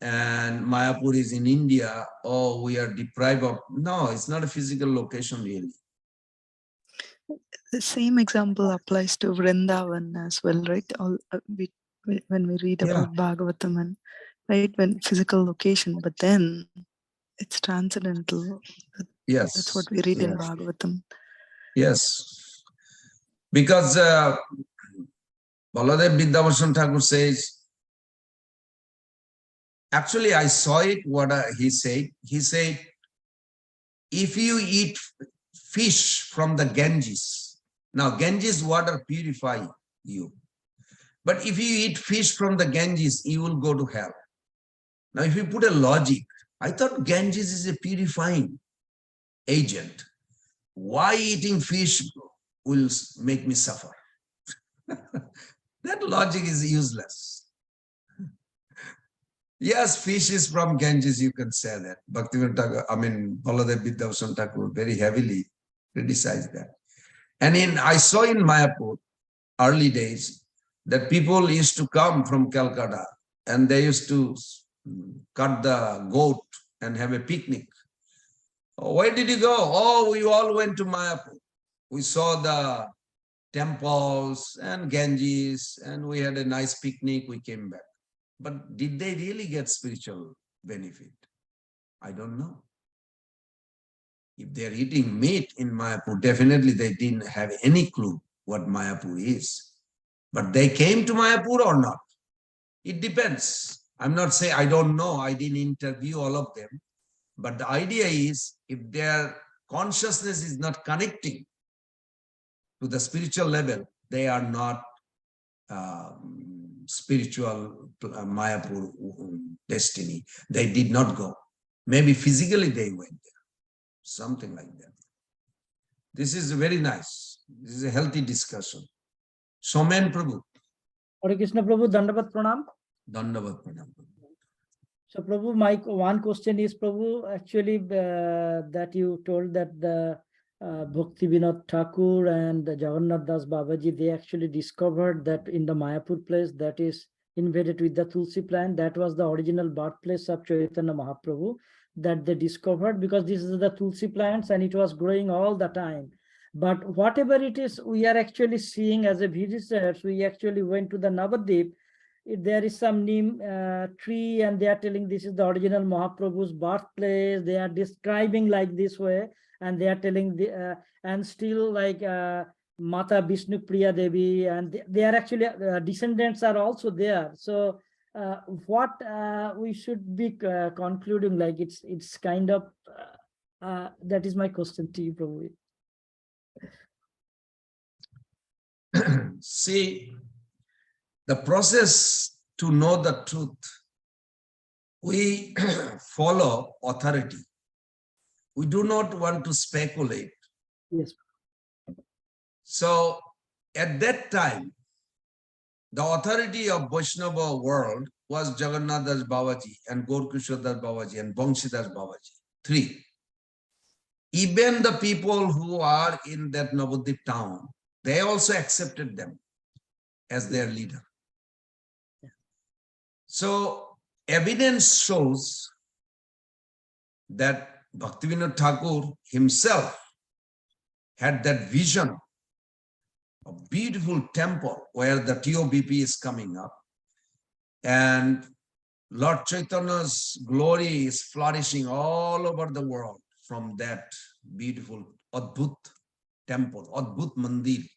and Mayapur is in India, oh, we are deprived of, no, it's not a physical location really. The same example applies to Vrindavan as well, right? When we read Yeah. about Bhagavatam, and right, when physical location, but then it's transcendental. Yes. That's what we read in Yes. Bhagavatam. Yes. Because Baladev Vidyabhushan Thakur says, actually I saw it, what he said. He said, if you eat fish from the Ganges, now Ganges water purify you. But if you eat fish from the Ganges, you will go to hell. Now, if you put a logic, I thought Ganges is a purifying agent. Why eating fish will make me suffer? That logic is useless. Yes, fish is from Ganges, you can say that. Bhaktivinoda Thakur, Baladev Vidyabhushan Thakur very heavily criticized that. And I saw in Mayapur, early days, that people used to come from Calcutta and they used to cut the goat and have a picnic. Oh, where did you go? Oh, we all went to Mayapur. We saw the temples and Ganges and we had a nice picnic. We came back. But did they really get spiritual benefit? I don't know. If they're eating meat in Mayapur, definitely they didn't have any clue what Mayapur is. But they came to Mayapur or not? It depends. I'm not saying I don't know. I didn't interview all of them. But the idea is if their consciousness is not connecting to the spiritual level, they are not spiritual Mayapur destiny. They did not go. Maybe physically they went there. Something like that. This is very nice. This is a healthy discussion. Somen Prabhu. Hare Krishna Prabhu, Dandavat Pranam. Dandavat Pranam. So Prabhu, my one question is, Prabhu, actually that you told that the Bhakti Vinod Thakur and Jagannath Das Babaji, they actually discovered that in the Mayapur place that is invaded with the Tulsi plant, that was the original birthplace of Chaitanya Mahaprabhu that they discovered, because this is the Tulsi plants and it was growing all the time. But whatever it is, we are actually seeing as a visitors, we actually went to the Navadip. There is some neem tree and they are telling this is the original Mahaprabhu's birthplace. They are describing like this way and they are telling and still like Mata Vishnu Priya Devi, and they are actually descendants are also there. So what we should be concluding, like it's kind of that is my question to you, probably. See, the process to know the truth, we follow authority. We do not want to speculate. Yes. So at that time, the authority of Vaishnava world was Jagannath Das Babaji and Gaurkishore Das Babaji and Banshidas Babaji. Three. Even the people who are in that Navadip town, they also accepted them as their leader. So evidence shows that Bhaktivinoda Thakur himself had that vision of beautiful temple where the TOBP is coming up and Lord Chaitanya's glory is flourishing all over the world from that beautiful Adbhut temple, Adbhut Mandir,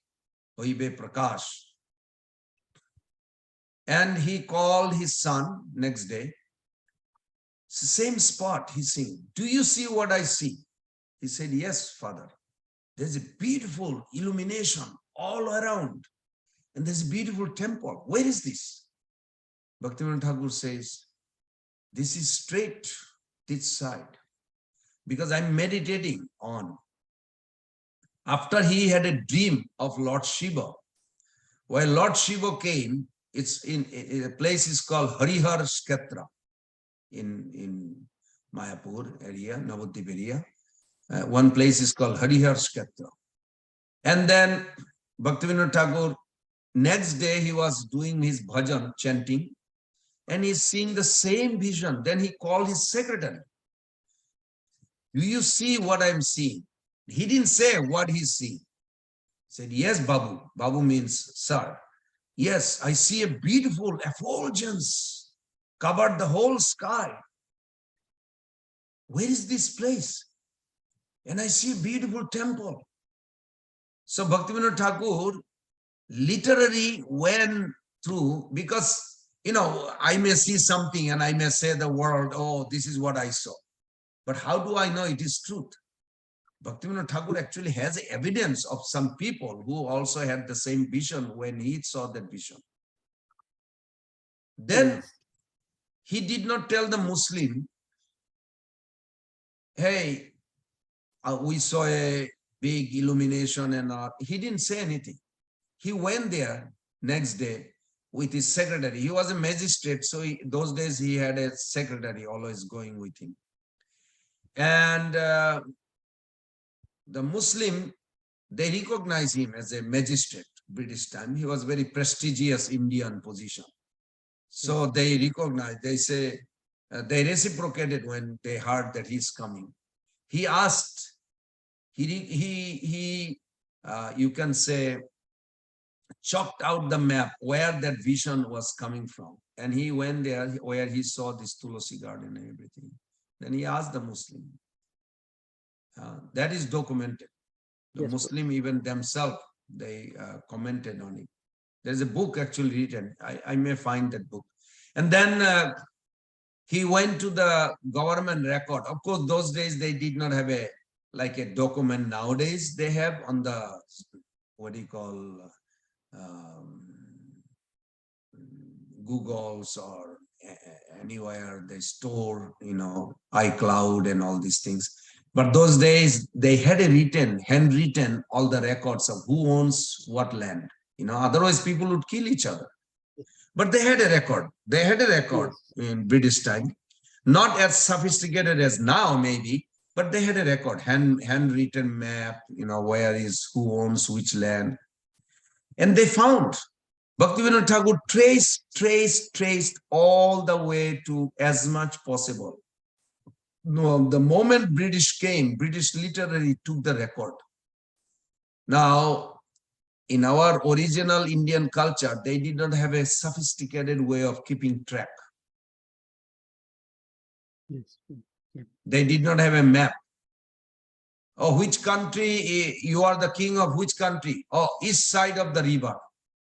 Hoibe Prakash. And he called his son next day. It's the same spot he's saying, do you see what I see? He said, yes, father. There's a beautiful illumination all around. And there's a beautiful temple. Where is this? Bhaktivinoda Thakur says, this is straight this side, because I'm meditating on. After he had a dream of Lord Shiva, while Lord Shiva came, it's in a place is called Harihar Sketra in Mayapur area, Navadvip area. One place is called Harihar Sketra. And then Bhaktivinoda Thakur, next day he was doing his bhajan, chanting, and he's seeing the same vision. Then he called his secretary. Do you see what I'm seeing? He didn't say what he's seeing. He said, yes, Babu. Babu means sir. Yes, I see a beautiful effulgence covered the whole sky. Where is this place? And I see a beautiful temple. So Bhaktivinoda Thakur literally went through, because, I may see something and I may say the world, oh, this is what I saw. But how do I know it is truth? Bhaktivinoda Thakur actually has evidence of some people who also had the same vision when he saw that vision. Then he did not tell the Muslim, hey, we saw a big illumination and all. He didn't say anything. He went there next day with his secretary. He was a magistrate, so those days he had a secretary always going with him. And the Muslim, they recognize him as a magistrate, British time. He was very prestigious Indian position. So they recognize, they say, they reciprocated when they heard that he's coming. He asked, you can say, chalked out the map where that vision was coming from. And he went there where he saw this Tulasi garden and everything. Then he asked the Muslim. That is documented. The Muslim even themselves, they commented on it. There's a book actually written. I may find that book. And then he went to the government record. Of course, those days they did not have a document nowadays. They have on the, what do you call, Googles or anywhere they store, iCloud and all these things. But those days they had a handwritten all the records of who owns what land. Otherwise people would kill each other. But they had a record. They had a record in British time, not as sophisticated as now maybe, but they had a record, handwritten map, where is who owns which land. And they found Bhaktivinoda Thakur traced all the way to as much possible. No, the moment British came, British literally took the record. Now, in our original Indian culture, they did not have a sophisticated way of keeping track. They did not have a map. Oh, which country, you are the king of which country? Oh, east side of the river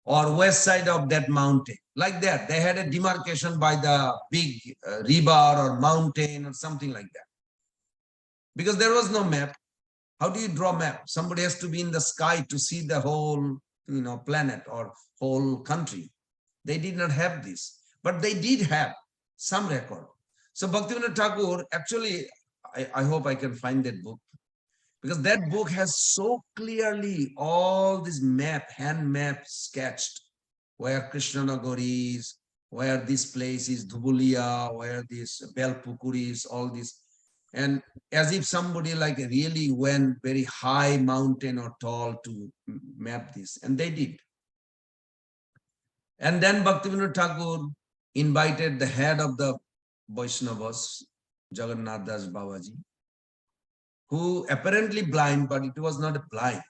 or west side of that mountain. Like that, they had a demarcation by the big river or mountain or something like that. Because there was no map. How do you draw a map? Somebody has to be in the sky to see the whole, planet or whole country. They did not have this, but they did have some record. So Bhaktivinoda Thakur, actually, I hope I can find that book, because that book has so clearly all this hand map sketched, where Krishnanagar is, where this place is Dhubulia, where this Belpukuri is, all this. And as if somebody really went very high mountain or tall to map this, and they did. And then Bhaktivinoda Thakur invited the head of the Vaishnavas, Jagannath Das Babaji, who apparently blind, but it was not a blind.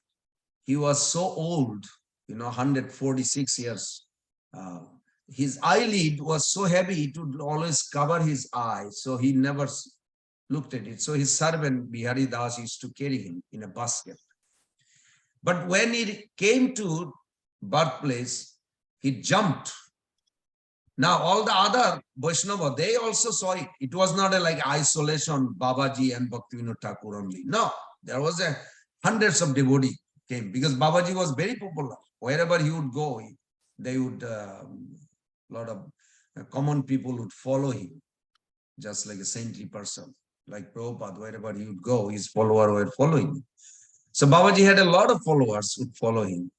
He was so old, 146 years. His eyelid was so heavy, it would always cover his eye. So he never looked at it. So his servant, Bihari Das, used to carry him in a basket. But when he came to birthplace, he jumped. Now, all the other Vaishnava, they also saw it. It was not a isolation, Babaji and Bhaktivinoda Thakur only. No, there was hundreds of devotees came, because Babaji was very popular. Wherever he would go, they would, a lot of common people would follow him. just like a saintly person. Like Prabhupada, wherever he would go, his follower were following him. So Babaji had a lot of followers who would follow him.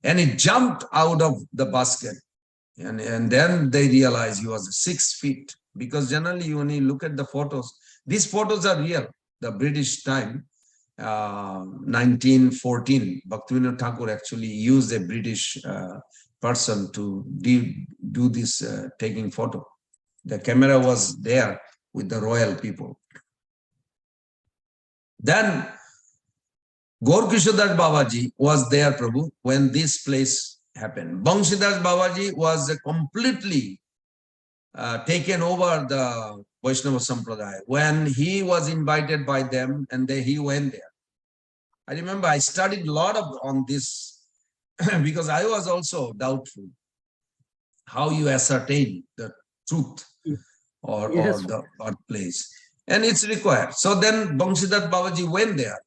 And he jumped out of the basket. And then they realized he was 6 feet. Because generally, when you look at the photos, these photos are real. The British time, 1914, Bhaktivinoda Thakur actually used a British person to do this taking photo. The camera was there with the royal people. Then Gaur-Kishodas Babaji was there, Prabhu, when this place happened. Banshidas Babaji was completely taken over the Vaishnava Sampradaya when he was invited by them and he went there. I remember I studied a lot on this because I was also doubtful how you ascertain the truth or the birthplace. And it's required. So then Banshidas Babaji went there.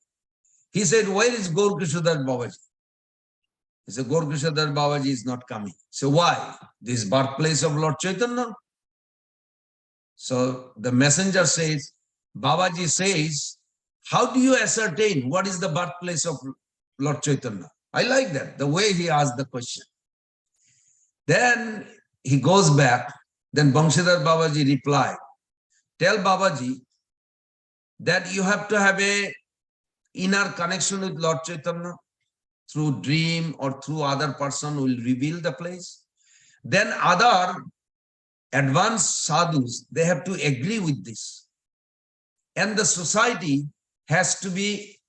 He said, where is Gaur-Kishodas Babaji? He said, Gaur-Kishodas Babaji is not coming. So why? This birthplace of Lord Chaitanya? So the messenger says, Babaji says, how do you ascertain what is the birthplace of Lord Chaitanya? I like that, the way he asked the question. Then he goes back. Then Banshidas Babaji replied, tell Babaji that you have to have a inner connection with Lord Chaitanya through dream or through other person will reveal the place. Then other advanced sadhus, they have to agree with this. And the society has to be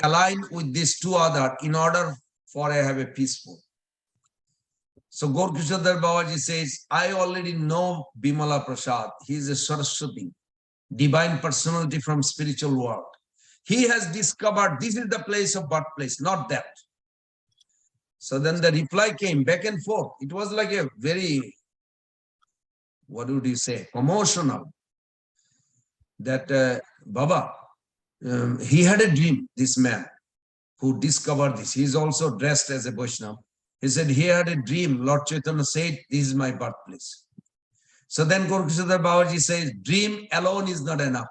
aligned with these two other in order for I have a peaceful. So Gaur-Kishodas Babaji says, I already know Bimala Prasad. He is a Saraswati, divine personality from spiritual world. He has discovered this is the place of birthplace, not that. So then the reply came back and forth. It was like a very, what would you say, emotional. That Baba, he had a dream, this man who discovered this. He is also dressed as a Vaishnava. He said, he had a dream. Lord Chaitanya said, this is my birthplace. So then Gaur-Kishodas Babaji says, dream alone is not enough.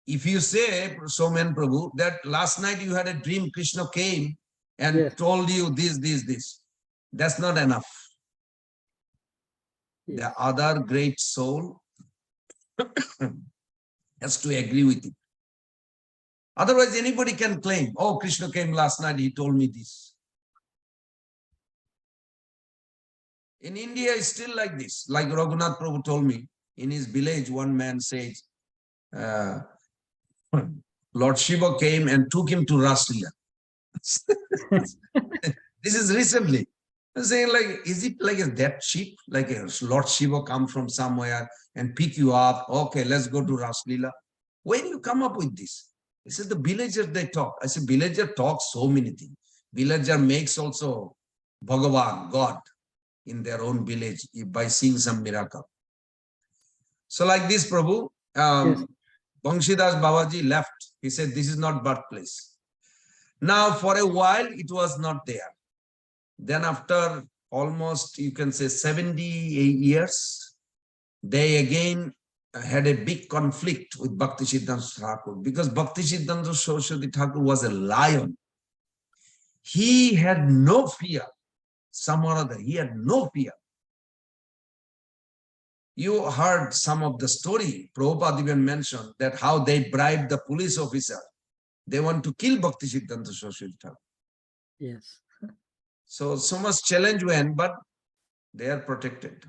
If you say, Somen Prabhu, that last night you had a dream, Krishna came and told you this, that's not enough. The other great soul has to agree with it. Otherwise, anybody can claim, oh, Krishna came last night, he told me this. In India, it's still like this. Like Raghunath Prabhu told me, in his village, one man says, Lord Shiva came and took him to Rasliya. This is recently. I'm saying, like, is it like that cheap? Like a Lord Shiva come from somewhere and pick you up. Okay, let's go to Raslila. When you come up with this? He said, the villagers, they talk. I said, villager talks so many things. Villager makes also Bhagavan, God, in their own village by seeing some miracle. So like this, Prabhu, Banshidas Babaji left. He said, this is not birthplace. Now, for a while, it was not there. Then after almost, you can say 70 years, they again had a big conflict with Bhakti Siddhanta Thakur because Bhakti Siddhanta Saraswati Thakur was a lion. He had no fear. Some or other, he had no fear. You heard some of the story, Prabhupada even mentioned that how they bribed the police officer. They want to kill Bhakti Siddhanta Saraswati Thakur. Yes. So much challenge went, but they are protected.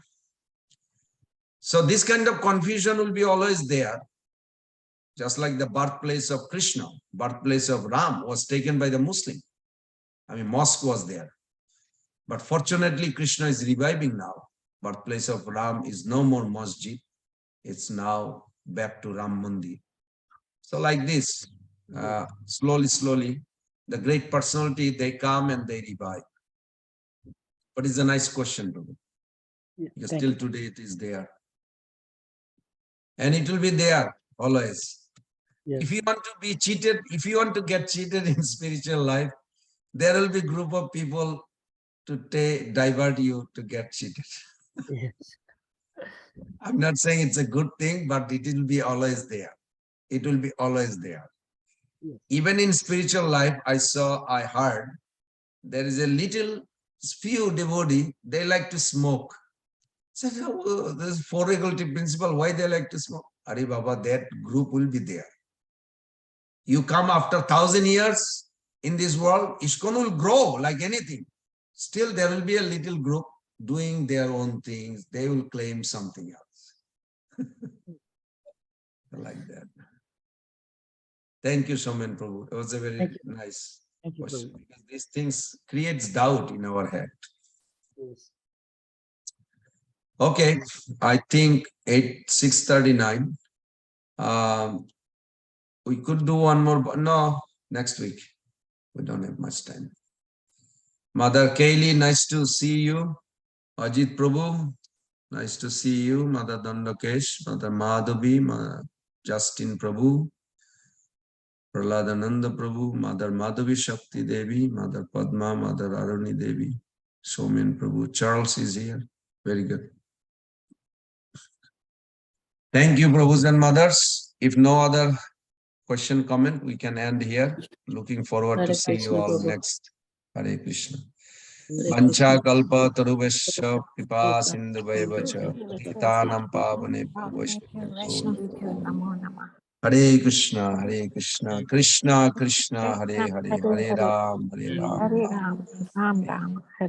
So this kind of confusion will be always there. Just like the birthplace of Krishna, birthplace of Ram was taken by the Muslim. I mean, mosque was there. But fortunately, Krishna is reviving now. Birthplace of Ram is no more masjid. It's now back to Ram Mandir. So like this, slowly, the great personality, they come and they revive. But it's a nice question, Prabhu. Because till today it is there. And it will be there always. Yes. If you want to be cheated, if you want to get cheated in spiritual life, there will be a group of people to divert you to get cheated. Yes. I'm not saying it's a good thing, but it will be always there. It will be always there. Yes. Even in spiritual life, I heard, there is a little few devotee, they like to smoke. So oh, this four regulative principle, why they like to smoke? Ari Baba, that group will be there. You come after 1,000 years in this world, ISKCON will grow like anything. Still, there will be a little group doing their own things. They will claim something else. Like that. Thank you, Somen Prabhu. It was a very Thank you. nice Thank you, question. Prabhu. Because these things creates doubt in our head. Yes. Okay, I think 6:39. We could do one more, but no, next week. We don't have much time. Mother Kaylee, nice to see you. Ajit Prabhu, nice to see you. Mother Dandakesh, Mother Madhavi, Mother Justin Prabhu, Prahladananda Prabhu, Mother Madhavi Shakti Devi, Mother Padma, Mother Aruni Devi, Somen Prabhu. Charles is here. Very good. Thank you, Prabhus and Mothers. If no other question, comment, we can end here. Looking forward to Hare see you Krishna, all Prabhu. next. Hare Krishna. Hare Vancha Krishna. kalpa tarubhasya kripa sindhuvaivacha patitanam pavane Hare Krishna, Hare Krishna, Krishna Krishna, Hare Hare, Hare Ram, Ram. Hare Ram, Ram Ram, Hare